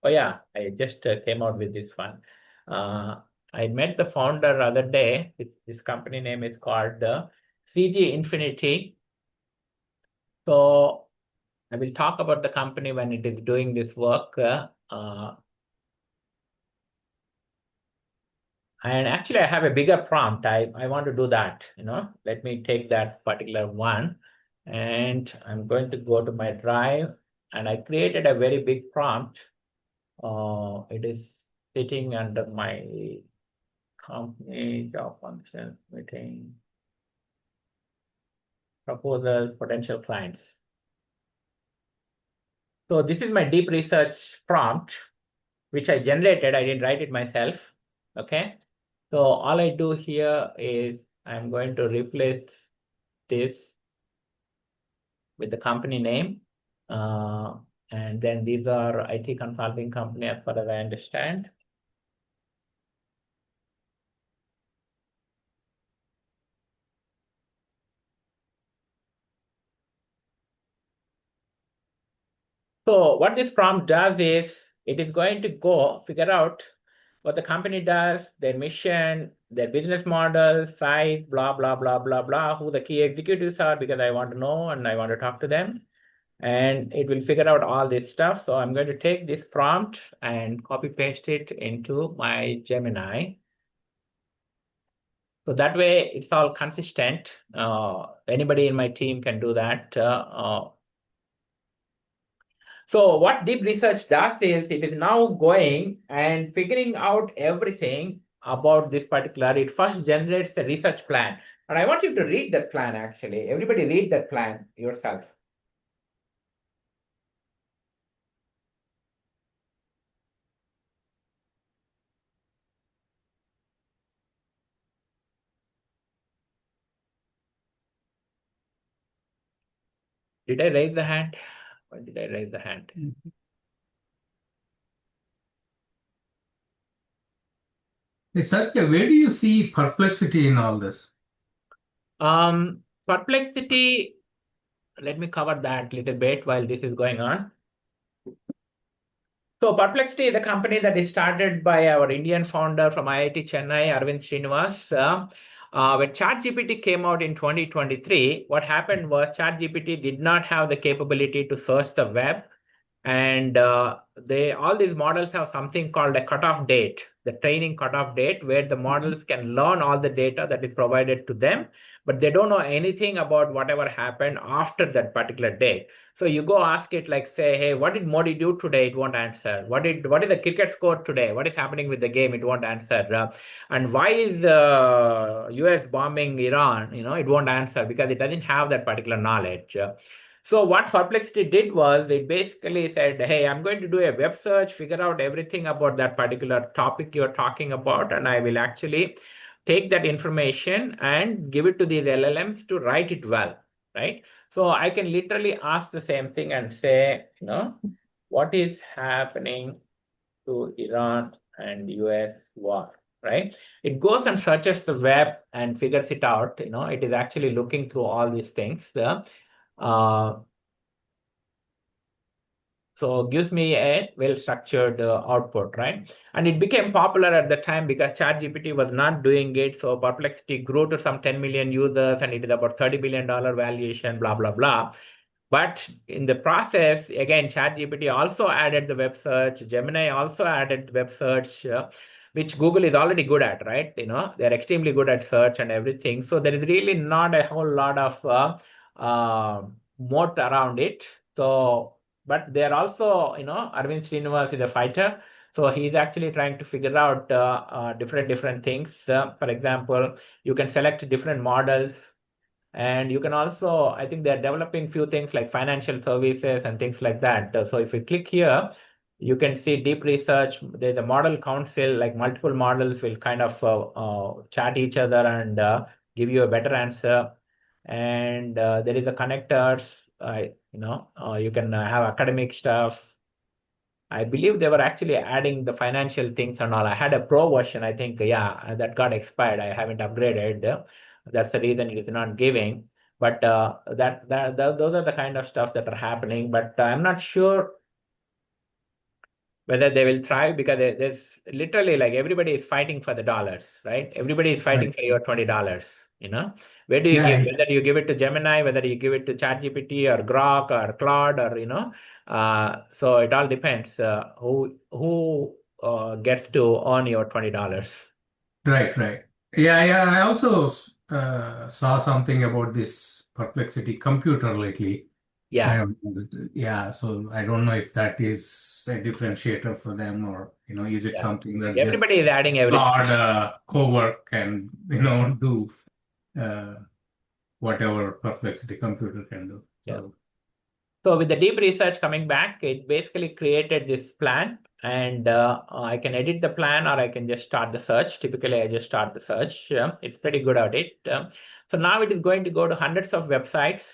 S1: Oh yeah, I just came out with this one. I met the founder other day. This company name is called CG Infinity. So I will talk about the company when it is doing this work. And actually, I have a bigger prompt. I want to do that. Let me take that particular one, and I'm going to go to my drive. And I created a very big prompt. It is sitting under my company, job functions, meeting, proposals, potential clients. So this is my deep research prompt, which I generated. I didn't write it myself. Okay. So all I do here is I'm going to replace this with the company name. And then these are IT consulting company as far as I understand. So what this prompt does is it is going to go figure out what the company does, their mission, their business model, size, blah, blah, blah, blah, blah, who the key executives are, because I want to know and I want to talk to them. And it will figure out all this stuff. So I'm going to take this prompt and copy paste it into my Gemini. So that way it's all consistent. Anybody in my team can do that. So what deep research does is it is now going and figuring out everything about this particular. It first generates the research plan. And I want you to read that plan actually. Everybody read that plan yourself. Did I raise the hand? Or did I raise the hand?
S10: Hey, Satya, where do you see perplexity in all this?
S1: Perplexity, let me cover that a little bit while this is going on. So Perplexity is a company that is started by our Indian founder from IIT Chennai, Arvind Srinivas. When ChatGPT came out in 2023, what happened was ChatGPT did not have the capability to search the web, and all these models have something called a cutoff date, the training cutoff date, where the models can learn all the data that is provided to them, but they don't know anything about whatever happened after that particular date. So you go ask it like, say, hey, what did Modi do today? It won't answer. What is the cricket score today? What is happening with the game? It won't answer. And why is the US bombing Iran? It won't answer because it doesn't have that particular knowledge. So what Perplexity did was it basically said, hey, I'm going to do a web search, figure out everything about that particular topic you're talking about, and I will actually take that information and give it to these LLMs to write it well, right? So I can literally ask the same thing and say, what is happening to Iran and US war, right? It goes and searches the web and figures it out. It is actually looking through all these things. So gives me a well-structured output, right? And it became popular at the time because ChatGPT was not doing it. So Perplexity grew to some 10 million users and it is about $30 billion valuation, blah, blah, blah. But in the process, again, ChatGPT also added the web search. Gemini also added web search, which Google is already good at, right? They're extremely good at search and everything. So there is really not a whole lot of moat around it. So, but they're also, Arvind Srinivas is a fighter. So he's actually trying to figure out different things. For example, you can select different models. And you can also, I think they're developing few things like financial services and things like that. So if you click here, you can see deep research. There's a model council, like multiple models will kind of chat each other and give you a better answer. And there is a connectors, you can have academic stuff. I believe they were actually adding the financial things and all. I had a pro version, I think, yeah, that got expired. I haven't upgraded. That's the reason it is not giving. But those are the kind of stuff that are happening. But I'm not sure whether they will thrive because there's literally like everybody is fighting for the dollars, right? Everybody is fighting
S10: Right.
S1: for your $20. Where do you give?
S10: Yeah,
S1: Whether you give it to Gemini, whether you give it to ChatGPT or Grok or Claude or so it all depends who gets to earn your $20.
S10: right. Yeah. I also saw something about this perplexity computer lately. I
S1: Yeah,
S10: don't know. Yeah, so I don't know if that is a differentiator for them or, is it
S1: yeah.
S10: something that just
S1: Everybody is adding everything.
S10: Claude co-work and, do uh, whatever perplexity computer can do.
S1: Yeah.
S10: So,
S1: So with the deep research coming back, it basically created this plan, and I can edit the plan or I can just start the search. Typically, I just start the search. It's pretty good at it. So now it is going to go to hundreds of websites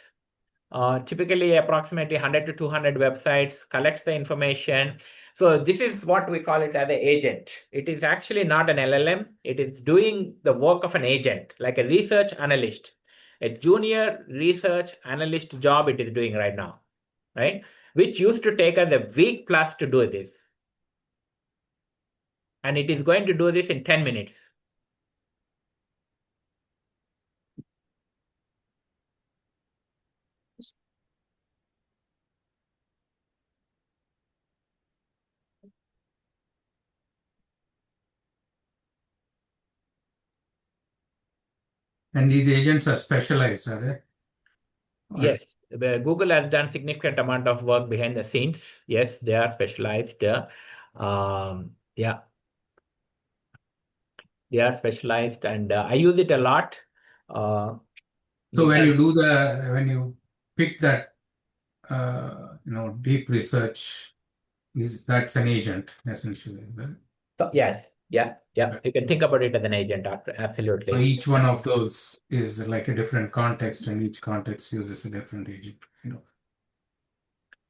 S1: typically approximately 100 to 200 websites, collects the information. So this is what we call it as an agent. It is actually not an LLM. It is doing the work of an agent, like a research analyst, a junior research analyst job it is doing right now, right? Which used to take us a week plus to do this. And it is going to do this in 10 minutes.
S10: And these agents are specialized, are they?
S1: Yes, Google has done significant amount of work behind the scenes. Yes, they are specialized. Yeah, they are specialized, and I use it a lot.
S10: So when
S1: Because
S10: when you pick that, deep research, that's an agent essentially, right?
S1: so, yes, yeah,
S10: Right.
S1: you can think about it as an agent.
S10: So
S1: Absolutely.
S10: each one of those is like a different context, and each context uses a different agent.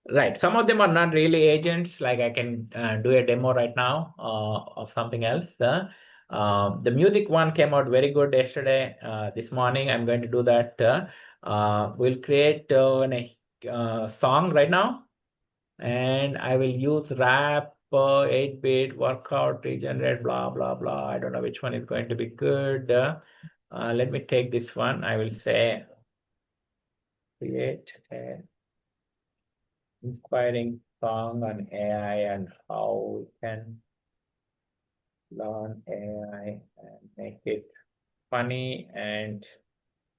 S1: Right. Some of them are not really agents. Like I can do a demo right now of something else. The music one came out very good yesterday. This morning, I'm going to do that. We'll create a song right now, and I will use rap, 8-bit, workout, regenerate, blah, blah, blah. I don't know which one is going to be good. Let me take this one. I will say create a inspiring song on AI and how we can learn AI and make it funny and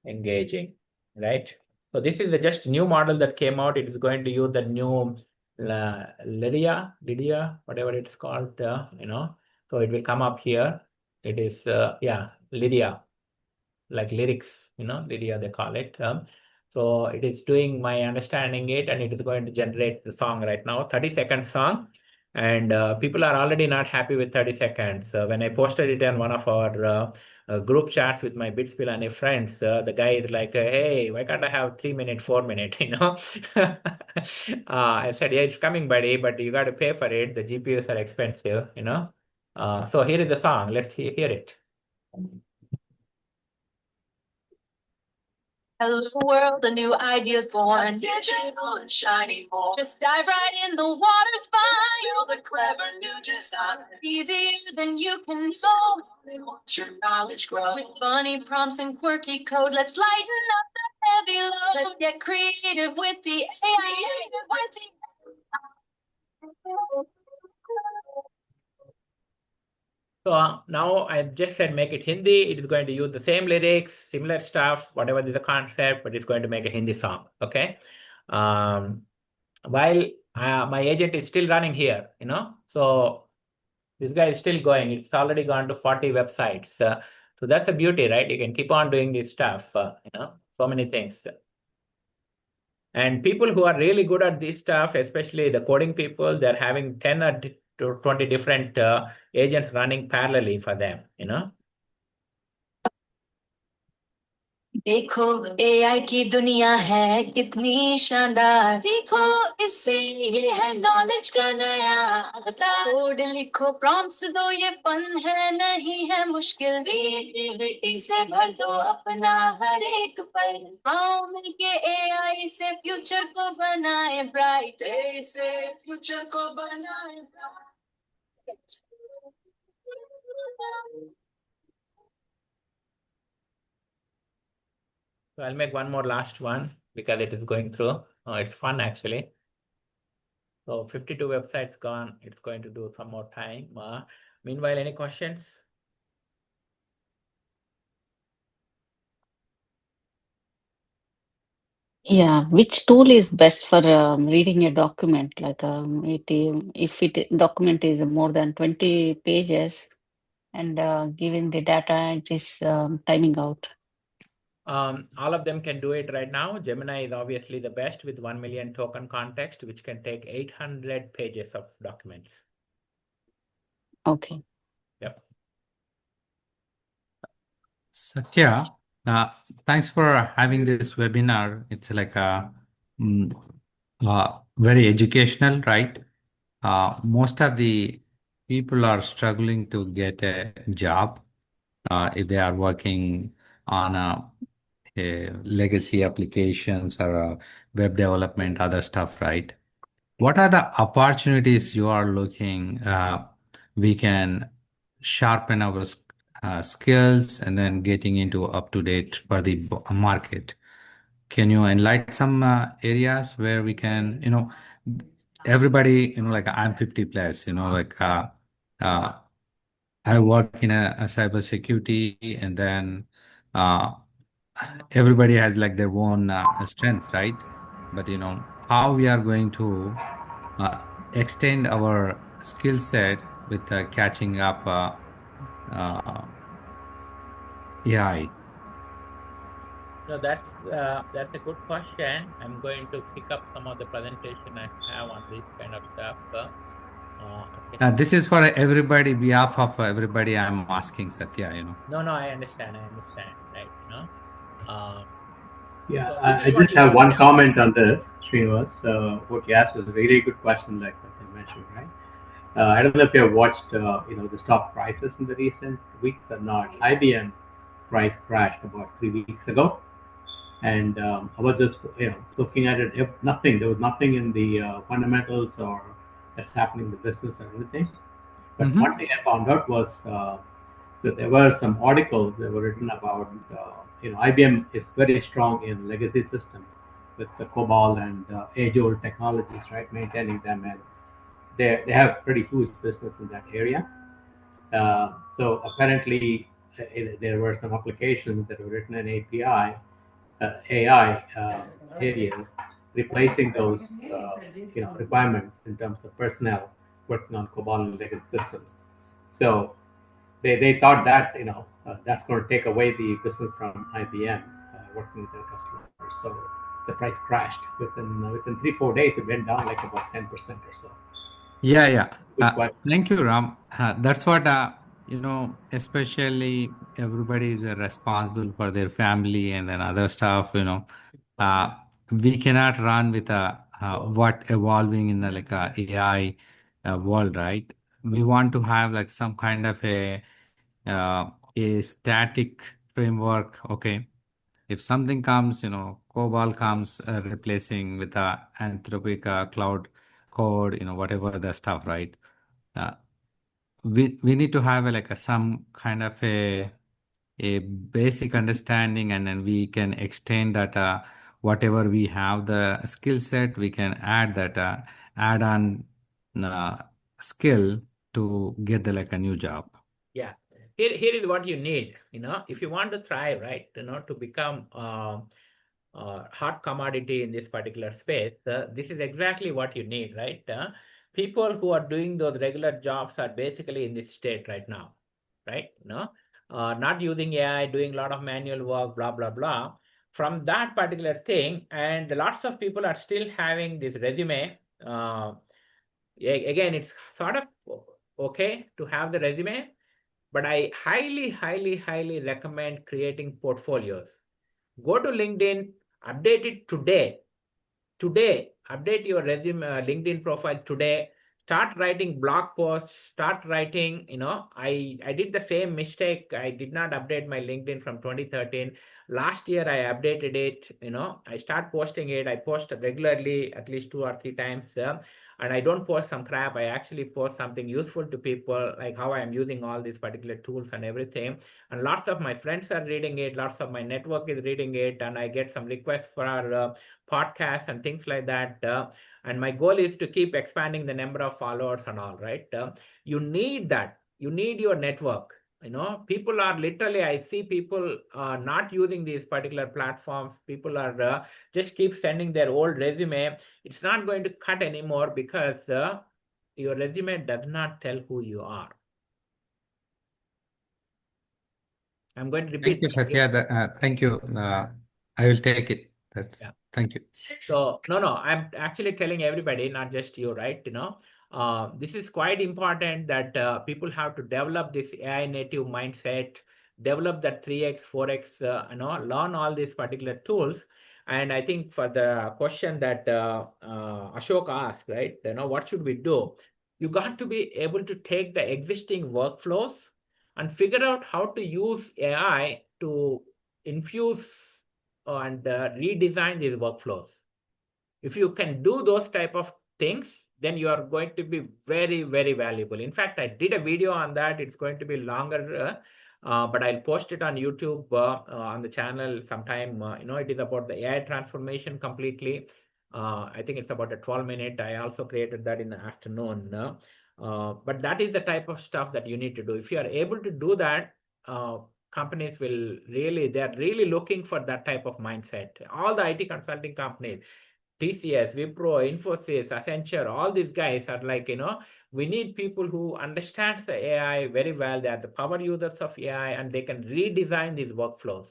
S1: engaging, right? So this is just new model that came out. It is going to use the new Lydia, whatever it's called, So it will come up here. It is, Lydia, like lyrics, Lydia, they call it. So it is doing my understanding it, and it is going to generate the song right now, 30-second song. And people are already not happy with 30 seconds. When I posted it on one of our group chats with my Bitspilani friends, the guy is like, hey, why can't I have 3 minutes, 4 minutes, I said, yeah, it's coming, buddy, but you got to pay for it. The GPUs are expensive. So here is the song. Let's hear it.
S11: Hello world, a new idea's born. Digital and shiny more. Just dive right in, the water's fine. Build a clever new design. Easier than you can know. Watch your knowledge grow. With funny prompts and quirky code, let's lighten up the heavy load. Let's get creative with the AI.
S1: So now I've just said make it Hindi. It is going to use the same lyrics, similar stuff, whatever is the concept, but it's going to make a Hindi song. Okay. While my agent is still running here. So this guy is still going. It's already gone to 40 websites. So that's a beauty, right? You can keep on doing this stuff. So many things. And people who are really good at this stuff, especially the coding people, they're having 10 or 20 different agents running parallelly for them.
S11: देखो AI की दुनिया है कितनी शानदार सीखो इससे ये है नॉलेज का नया अवतार कोड लिखो प्रॉम्प्ट्स दो ये फन है नहीं है मुश्किल क्रिएटिविटी से भर दो अपना हर एक पल आओ मिलके एआई से फ्यूचर को बनाए ब्राइट एआई से फ्यूचर को बनाए bright
S1: So I'll make one more last one because it is going through. It's fun actually. So 52 websites gone. It's going to do some more time. Meanwhile, any questions?
S12: Yeah, which tool is best for reading a document? Like if it document is more than 20 pages and given the data, it is timing out.
S1: All of them can do it right now. Gemini is obviously the best with 1 million token context, which can take 800 pages of documents.
S12: Okay.
S1: Yep.
S10: Satya, thanks for having this webinar. It's like mm, very educational, right? Most of the people are struggling to get a job if they are working on a legacy applications or web development, other stuff, right? What are the opportunities you are looking? We can sharpen our skills and then getting into up to date for the market. Can you enlighten some areas where we can, everybody, like I'm 50 plus, uh, I work in a cyber security, and then uh, everybody has like their own strengths, right? But how we are going to uh, extend our skill set with catching up uh, AI.
S1: No, that's a good question. I'm going to pick up some of the presentation I have on this kind of stuff. Okay.
S10: This is for everybody, behalf of everybody. I'm asking Satya.
S1: No, I understand. Right. Um,
S5: Yeah,
S1: so this is
S5: I
S1: what
S5: just
S1: you
S5: have
S1: need.
S5: one comment on this, Srinivas. What you asked was a really good question, like I mentioned, right? I don't know if you have watched, the stock prices in the recent weeks or not. IBM price crashed about 3 weeks ago, and I was just, looking at it. If nothing, there was nothing in the fundamentals or that's happening in the business or anything. But one
S10: Mm-hmm.
S5: thing I found out was that there were some articles that were written about, IBM is very strong in legacy systems with the COBOL and age-old technologies, right? Maintaining them, and they have pretty huge business in that area. So apparently, there were some applications that were written in API, AI areas, replacing those requirements in terms of personnel working on COBOL and legacy systems. So they thought that that's going to take away the business from IBM working with their customers. So the price crashed within 3-4 days. It went down like about 10% or so.
S10: Yeah.
S5: Good question.
S10: Thank you, Ram. That's what, especially everybody is responsible for their family and then other stuff, uh, we cannot run with what evolving in the like AI world, right? We want to have like some kind of a static framework. Okay, if something comes, COBOL comes replacing with Anthropic cloud code, whatever the stuff, right? Uh, we need to have like some kind of a basic understanding, and then we can extend that whatever we have the skill set, we can add that add on uh, skill to get the like a new job.
S1: Yeah. Here is what you need. If you want to thrive, right? To become hot commodity in this particular space, this is exactly what you need, right? People who are doing those regular jobs are basically in this state right now, right? Not using AI, doing a lot of manual work, blah blah blah. From that particular thing, and lots of people are still having this resume. Again, it's sort of okay to have the resume, but I highly recommend creating portfolios. Go to LinkedIn, update it today. Update your resume, LinkedIn profile today. Start writing blog posts. Start writing. I did the same mistake. I did not update my LinkedIn from 2013. Last year I updated it. I start posting it. I post regularly, at least 2 or 3 times. And I don't post some crap. I actually post something useful to people, like how I'm using all these particular tools and everything. And lots of my friends are reading it. Lots of my network is reading it, and I get some requests for our podcasts and things like that. And my goal is to keep expanding the number of followers and all, right? You need that. You need your network. People are literally, I see people not using these particular platforms. People are just keep sending their old resume. It's not going to cut anymore because your resume does not tell who you are. I'm going to repeat
S10: Thank you,
S1: that again.
S10: Satya. Thank you. I will take it.
S1: Yeah.
S10: Thank you.
S1: So no, I'm actually telling everybody, not just you, right? This is quite important that people have to develop this AI native mindset. develop that 3x, 4x, learn all these particular tools. And I think for the question that Ashok asked, right, what should we do? You got to be able to take the existing workflows and figure out how to use AI to infuse and redesign these workflows. If you can do those type of things, then you are going to be very, very valuable. In fact, I did a video on that. It's going to be longer, but I'll post it on YouTube on the channel sometime. It is about the AI transformation completely. I think it's about a 12-minute. I also created that in the afternoon. But that is the type of stuff that you need to do. If you are able to do that, companies will really, they're really looking for that type of mindset. All the IT consulting companies, TCS, Wipro, Infosys, Accenture, all these guys are like, we need people who understands the AI very well. They are the power users of AI and they can redesign these workflows.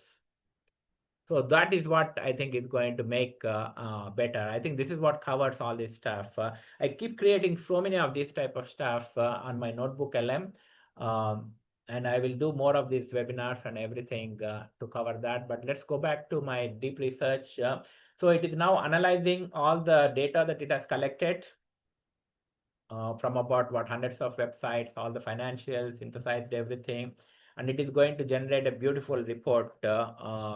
S1: So that is what I think is going to make better. I think this is what covers all this stuff. I keep creating so many of this type of stuff on my notebook LM. And I will do more of these webinars and everything to cover that. But let's go back to my deep research. So it is now analyzing all the data that it has collected from about hundreds of websites, all the financials, synthesized everything. And it is going to generate a beautiful report,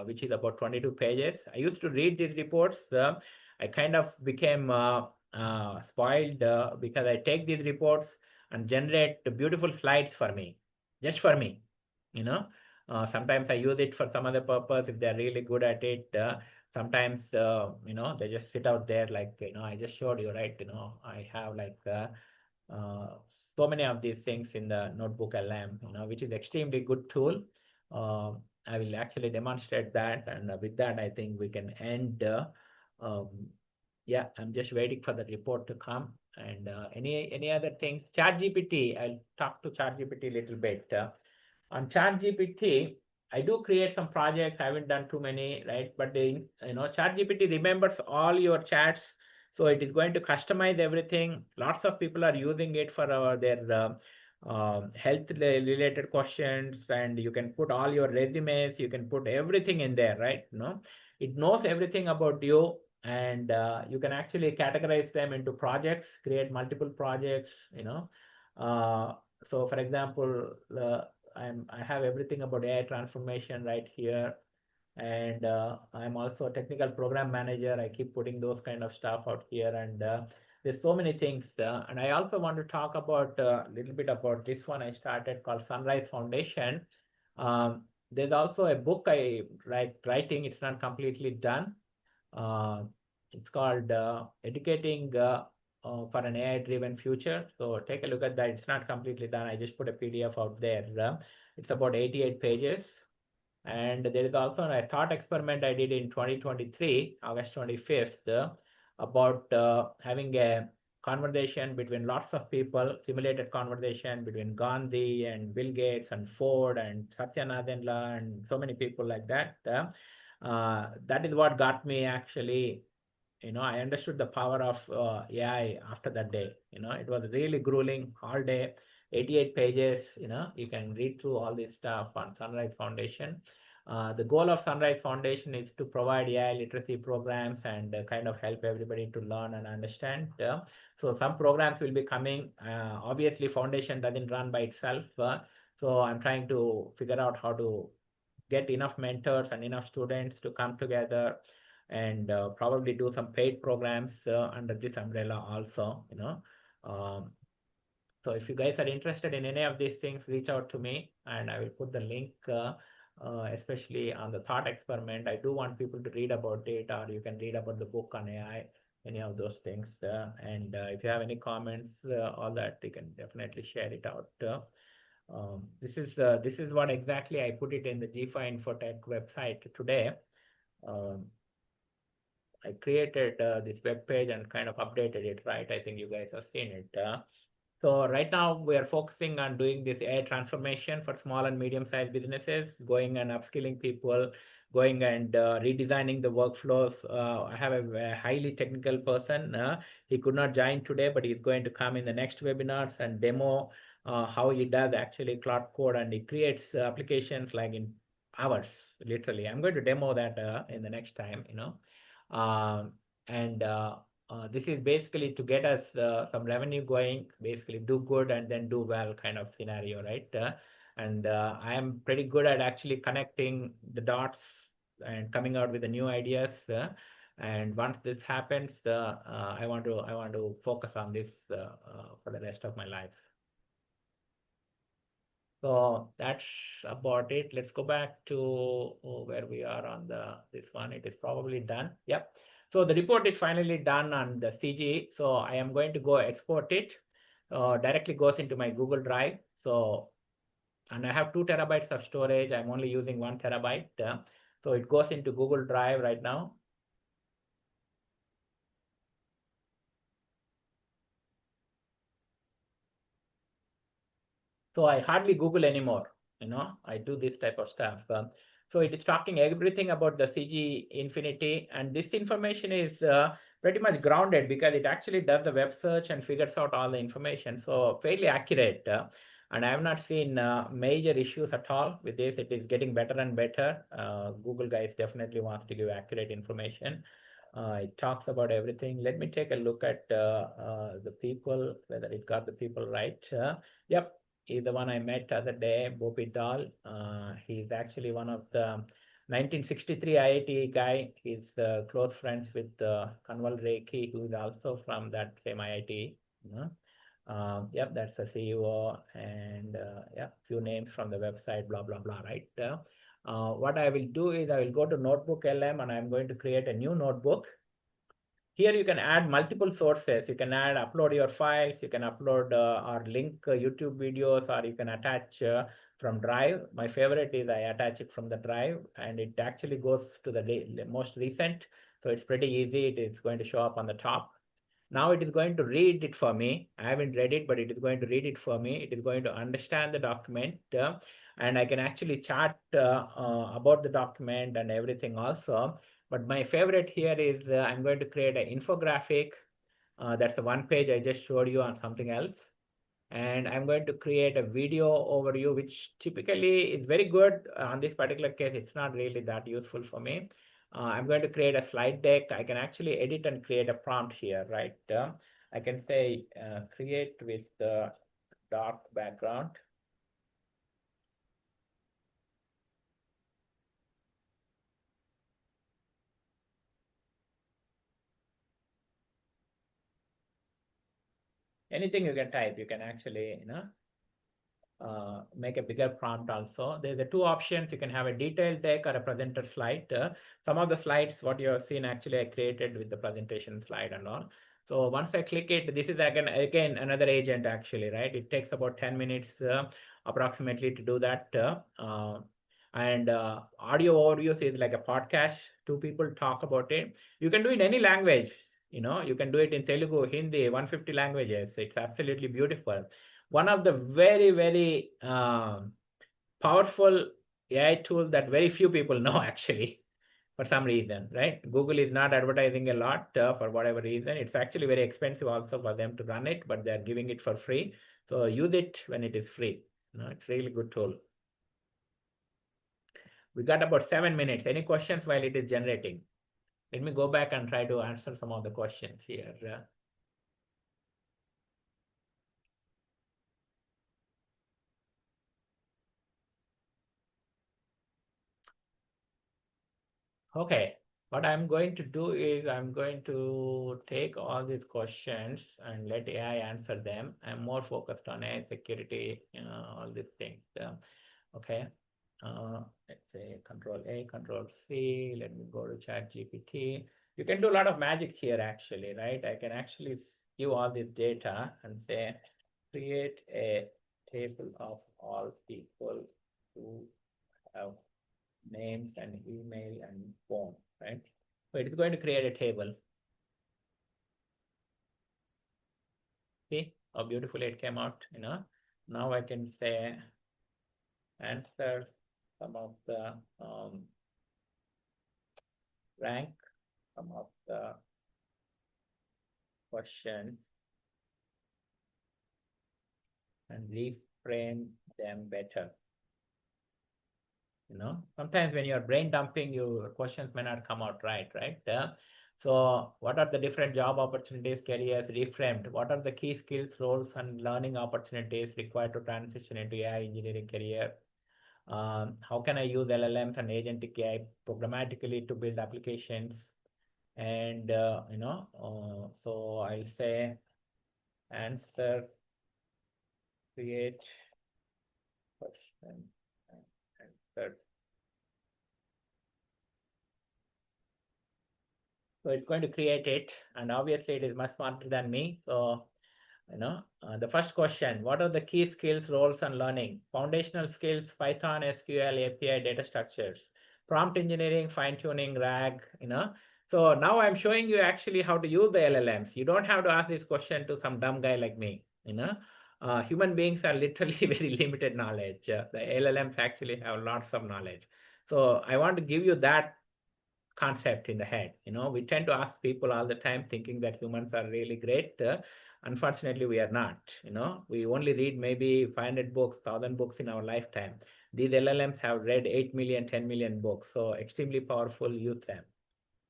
S1: which is about 22 pages. I used to read these reports. I kind of became spoiled because I take these reports and generate beautiful slides for me, just for me. Sometimes I use it for some other purpose if they're really good at it. Sometimes, they just sit out there like, I just showed you, right? I have like so many of these things in the notebook LM, which is extremely good tool. I will actually demonstrate that. And with that, I think we can end. Yeah, I'm just waiting for the report to come. And any other things? ChatGPT, I'll talk to ChatGPT a little bit. On ChatGPT, I do create some projects. I haven't done too many, right? But ChatGPT remembers all your chats, so it is going to customize everything. Lots of people are using it for their health related questions, and you can put all your resumes. You can put everything in there, right? It knows everything about you, and you can actually categorize them into projects, create multiple projects. So, for example, I have everything about AI transformation right here. And I'm also a technical program manager. I keep putting those kind of stuff out here. And there's so many things. And I also want to talk about a little bit about this one I started called Sunrise Foundation. There's also a book I like writing. It's not completely done. It's called Educating for an AI-driven future. So take a look at that. It's not completely done. I just put a PDF out there. It's about 88 pages. And there is also a thought experiment I did in 2023, August 25th, about having a conversation between lots of people, simulated conversation between Gandhi and Bill Gates and Ford and Satya Nadella and so many people like that. That is what got me actually, I understood the power of AI after that day. It was really grueling all day, 88 pages. You can read through all this stuff on Sunrise Foundation. The goal of Sunrise Foundation is to provide AI literacy programs and kind of help everybody to learn and understand. So some programs will be coming. Obviously, Foundation doesn't run by itself. So I'm trying to figure out how to get enough mentors and enough students to come together and probably do some paid programs under this umbrella also. So if you guys are interested in any of these things, reach out to me and I will put the link, especially on the thought experiment. I do want people to read about it, or you can read about the book on AI, any of those things. And if you have any comments, all that, you can definitely share it out. This is what exactly I put it in the GFA Infotech website today. I created this web page and kind of updated it, right? I think you guys have seen it. So right now we are focusing on doing this AI transformation for small and medium-sized businesses, going and upskilling people, going and redesigning the workflows. I have a highly technical person. He could not join today, but he's going to come in the next webinars and demo how he does actually Cloud Code, and he creates applications like in hours, literally. I'm going to demo that in the next time, and this is basically to get us some revenue going, basically do good and then do well kind of scenario, right? And I am pretty good at actually connecting the dots and coming out with the new ideas. And once this happens, I want to focus on this for the rest of my life. So that's about it. Let's go back to where we are on this one. It is probably done. Yep. So the report is finally done on the CG. So I am going to go export it. Directly goes into my Google Drive. So, and I have 2 terabytes of storage. I'm only using 1 terabyte. So it goes into Google Drive right now. So I hardly Google anymore. I do this type of stuff. So it is talking everything about the CG Infinity, and this information is pretty much grounded because it actually does the web search and figures out all the information. So fairly accurate. And I have not seen major issues at all with this. It is getting better and better. Google guys definitely wants to give accurate information. It talks about everything. Let me take a look at the people, whether it got the people right. Yep, he's the one I met the other day, Bopi Dal. He's actually one of the 1963 IIT guy. He's close friends with Kanwal Rekhi, who is also from that same IIT. Yep, that's the CEO, and yeah, few names from the website, blah, blah, blah, right? What I will do is I will go to Notebook LM and I'm going to create a new notebook. Here you can add multiple sources. You can upload your files, you can upload or link YouTube videos, or you can attach from Drive. My favorite is I attach it from the Drive, and it actually goes to the most recent. So it's pretty easy. It is going to show up on the top. Now it is going to read it for me. I haven't read it, but it is going to read it for me. It is going to understand the document, and I can actually chat about the document and everything also. But my favorite here is I'm going to create an infographic. That's the one page I just showed you on something else. And I'm going to create a video overview, which typically is very good. On this particular case, it's not really that useful for me. I'm going to create a slide deck. I can actually edit and create a prompt here, right? I can say create with the dark background. Anything you can type, you can actually, make a bigger prompt also. There's the 2 options. You can have a detailed deck or a presenter slide. Some of the slides, what you have seen, actually I created with the presentation slide and all. So once I click it, this is again another agent actually, right? It takes about 10 minutes approximately to do that. And audio overviews is like a podcast. 2 people talk about it. You can do it in any language. You can do it in Telugu, Hindi, 150 languages. It's absolutely beautiful. One of the very, very powerful AI tool that very few people know actually, for some reason, right? Google is not advertising a lot for whatever reason. It's actually very expensive also for them to run it, but they're giving it for free. So use it when it is free. It's really good tool. We got about 7 minutes. Any questions while it is generating? Let me go back and try to answer some of the questions here. Okay, what I'm going to do is I'm going to take all these questions and let AI answer them. I'm more focused on AI security, all these things. Okay, let's say Control A, Control C. Let me go to Chat GPT. You can do a lot of magic here actually, right? I can actually give all this data and say, create a table of all people who have names and email and phone, right? So it is going to create a table. See how beautifully it came out, Now I can say answer some of the rank some of the questions and reframe them better. Sometimes when you're brain dumping, your questions may not come out right? So what are the different job opportunities, careers reframed? What are the key skills, roles, and learning opportunities required to transition into AI engineering career? How can I use LLMs and agentic AI programmatically to build applications? And, so I'll say answer, create, question, answer. So it's going to create it, and obviously it is much smarter than me. So, the first question, what are the key skills, roles, and learning? Foundational skills, Python, SQL, API, data structures, prompt engineering, fine-tuning, RAG, So now I'm showing you actually how to use the LLMs. You don't have to ask this question to some dumb guy like me, Human beings are literally very limited knowledge. The LLMs actually have lots of knowledge. So I want to give you that concept in the head. We tend to ask people all the time thinking that humans are really great. Unfortunately, we are not. We only read maybe 500 books, 1,000 books in our lifetime. These LLMs have read 8 million, 10 million books. So extremely powerful, use them.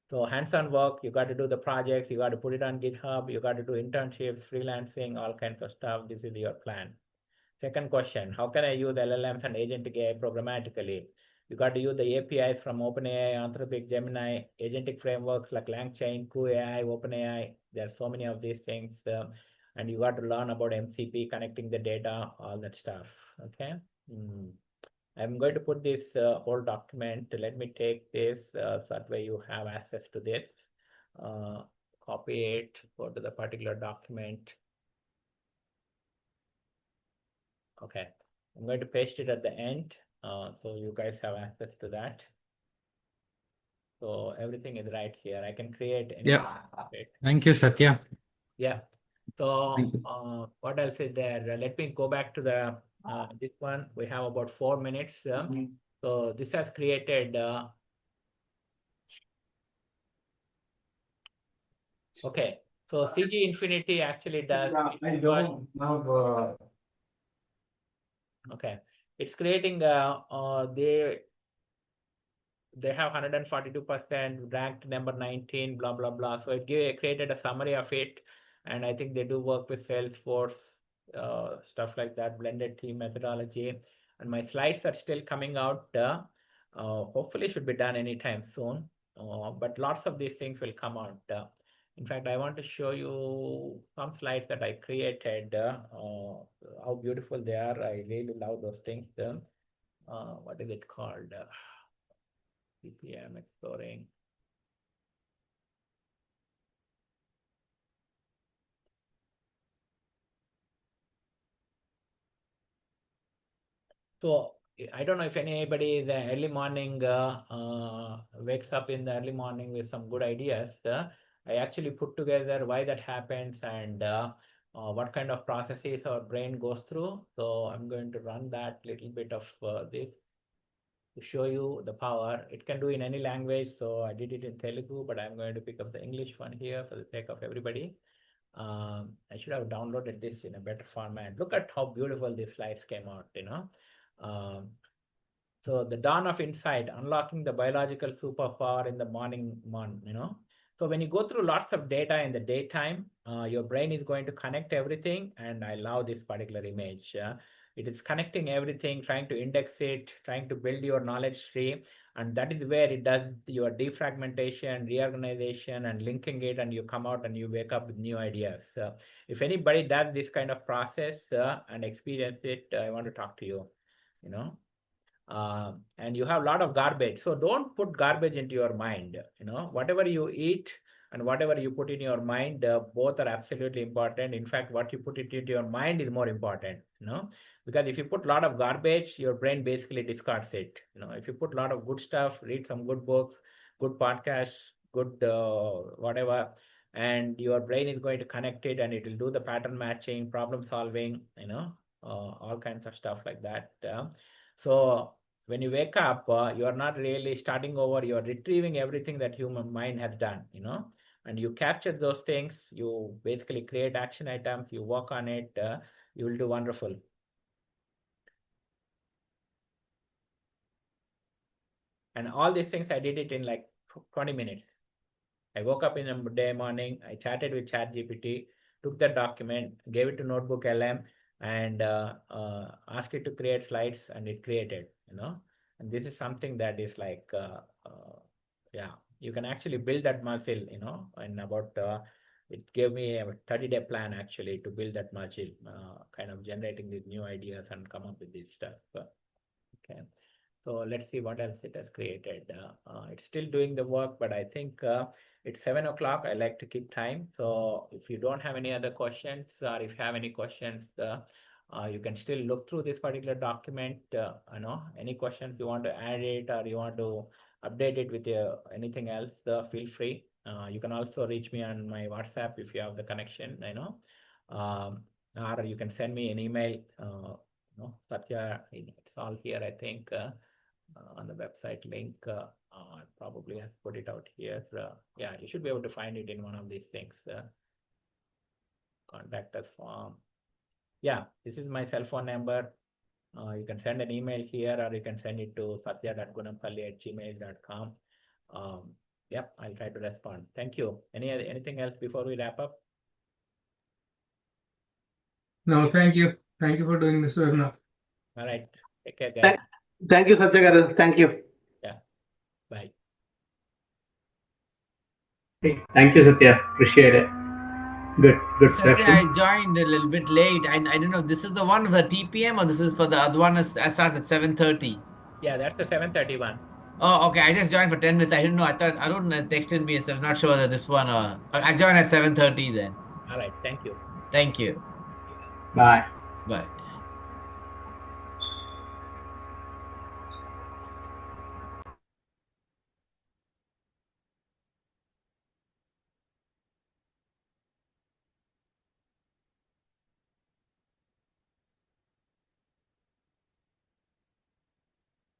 S1: So hands-on work, you got to do the projects, you got to put it on GitHub, you got to do internships, freelancing, all kinds of stuff. This is your plan. Second question, how can I use LLMs and agentic AI programmatically? You got to use the APIs from OpenAI, Anthropic, Gemini, agentic frameworks like LangChain, CrewAI, OpenAI. There are so many of these things. And you got to learn about MCP, connecting the data, all that stuff. Okay. I'm going to put this whole document. Let me take this so that way you have access to this. Copy it, go to the particular document. Okay, I'm going to paste it at the end so you guys have access to that. So everything is right here. I can create any.
S10: Yeah. Thank you, Satya.
S1: Yeah. So what else is there? Let me go back to the this one. We have about 4 minutes. So this has created. Okay. So CG Infinity actually does. I don't have. Okay. It's creating they have 142%, ranked number 19, blah, blah, blah. So it created a summary of it. And I think they do work with Salesforce, stuff like that, blended team methodology. And my slides are still coming out. Hopefully should be done anytime soon. But lots of these things will come out. In fact, I want to show you some slides that I created, how beautiful they are. I really love those things. What is it called? CPM exploring. So I don't know if anybody in the early morning wakes up in the early morning with some good ideas. I actually put together why that happens and what kind of processes our brain goes through. So I'm going to run that little bit of this to show you the power. It can do in any language. So I did it in Telugu, but I'm going to pick up the English one here for the sake of everybody. I should have downloaded this in a better format. Look at how beautiful these slides came out, So the dawn of insight, unlocking the biological superpower in the morning, So when you go through lots of data in the daytime, your brain is going to connect everything. And I love this particular image. It is connecting everything, trying to index it, trying to build your knowledge tree. And that is where it does your defragmentation, reorganization, and linking it. And you come out and you wake up with new ideas. If anybody does this kind of process and experience it, I want to talk to you, and you have a lot of garbage. So don't put garbage into your mind. Whatever you eat and whatever you put in your mind, both are absolutely important. In fact, what you put it into your mind is more important, because if you put a lot of garbage, your brain basically discards it. If you put a lot of good stuff, read some good books, good podcasts, good whatever, and your brain is going to connect it and it will do the pattern matching, problem solving, all kinds of stuff like that. So when you wake up, you are not really starting over. You are retrieving everything that human mind has done, and you capture those things. You basically create action items. You work on it. You will do wonderful. And all these things, I did it in like 20 minutes. I woke up in the day morning, I chatted with ChatGPT, took the document, gave it to Notebook LM, and asked it to create slides, and it created, And this is something that is like, yeah, you can actually build that muscle, in about, it gave me a 30-day plan actually to build that muscle, kind of generating these new ideas and come up with this stuff. Okay. So let's see what else it has created. It's still doing the work, but I think it's 7 o'clock. I like to keep time. So if you don't have any other questions, or if you have any questions, you can still look through this particular document. Any questions you want to add it, or you want to update it with anything else, feel free. You can also reach me on my WhatsApp if you have the connection, or you can send me an email. Satya, it's all here, I think. On the website link. I'll probably have put it out here. Yeah, you should be able to find it in one of these things. Contact us form. Yeah, this is my cell phone number. You can send an email here, or you can send it to satya.gunampalli@gmail.com. Yep, I'll try to respond. Thank you. Anything else before we wrap up?
S13: No, thank you. Thank you for doing this webinar.
S1: All right. Take care, guys.
S5: Thank you, Satya Garu. Thank you.
S1: Yeah. Bye.
S5: Hey, thank you, Satya. Appreciate it. Good
S14: Satya,
S5: session.
S14: I joined a little bit late. I don't know. This is the one for TPM, or this is for the other one? I started at 7:30.
S1: Yeah, that's the 7:31.
S14: Oh, okay. I just joined for 10 minutes. I didn't know. I thought Arun texted me, so I'm not sure whether this one or I joined at 7:30 then.
S1: All right. Thank you.
S14: Thank you.
S5: Bye.
S14: Bye.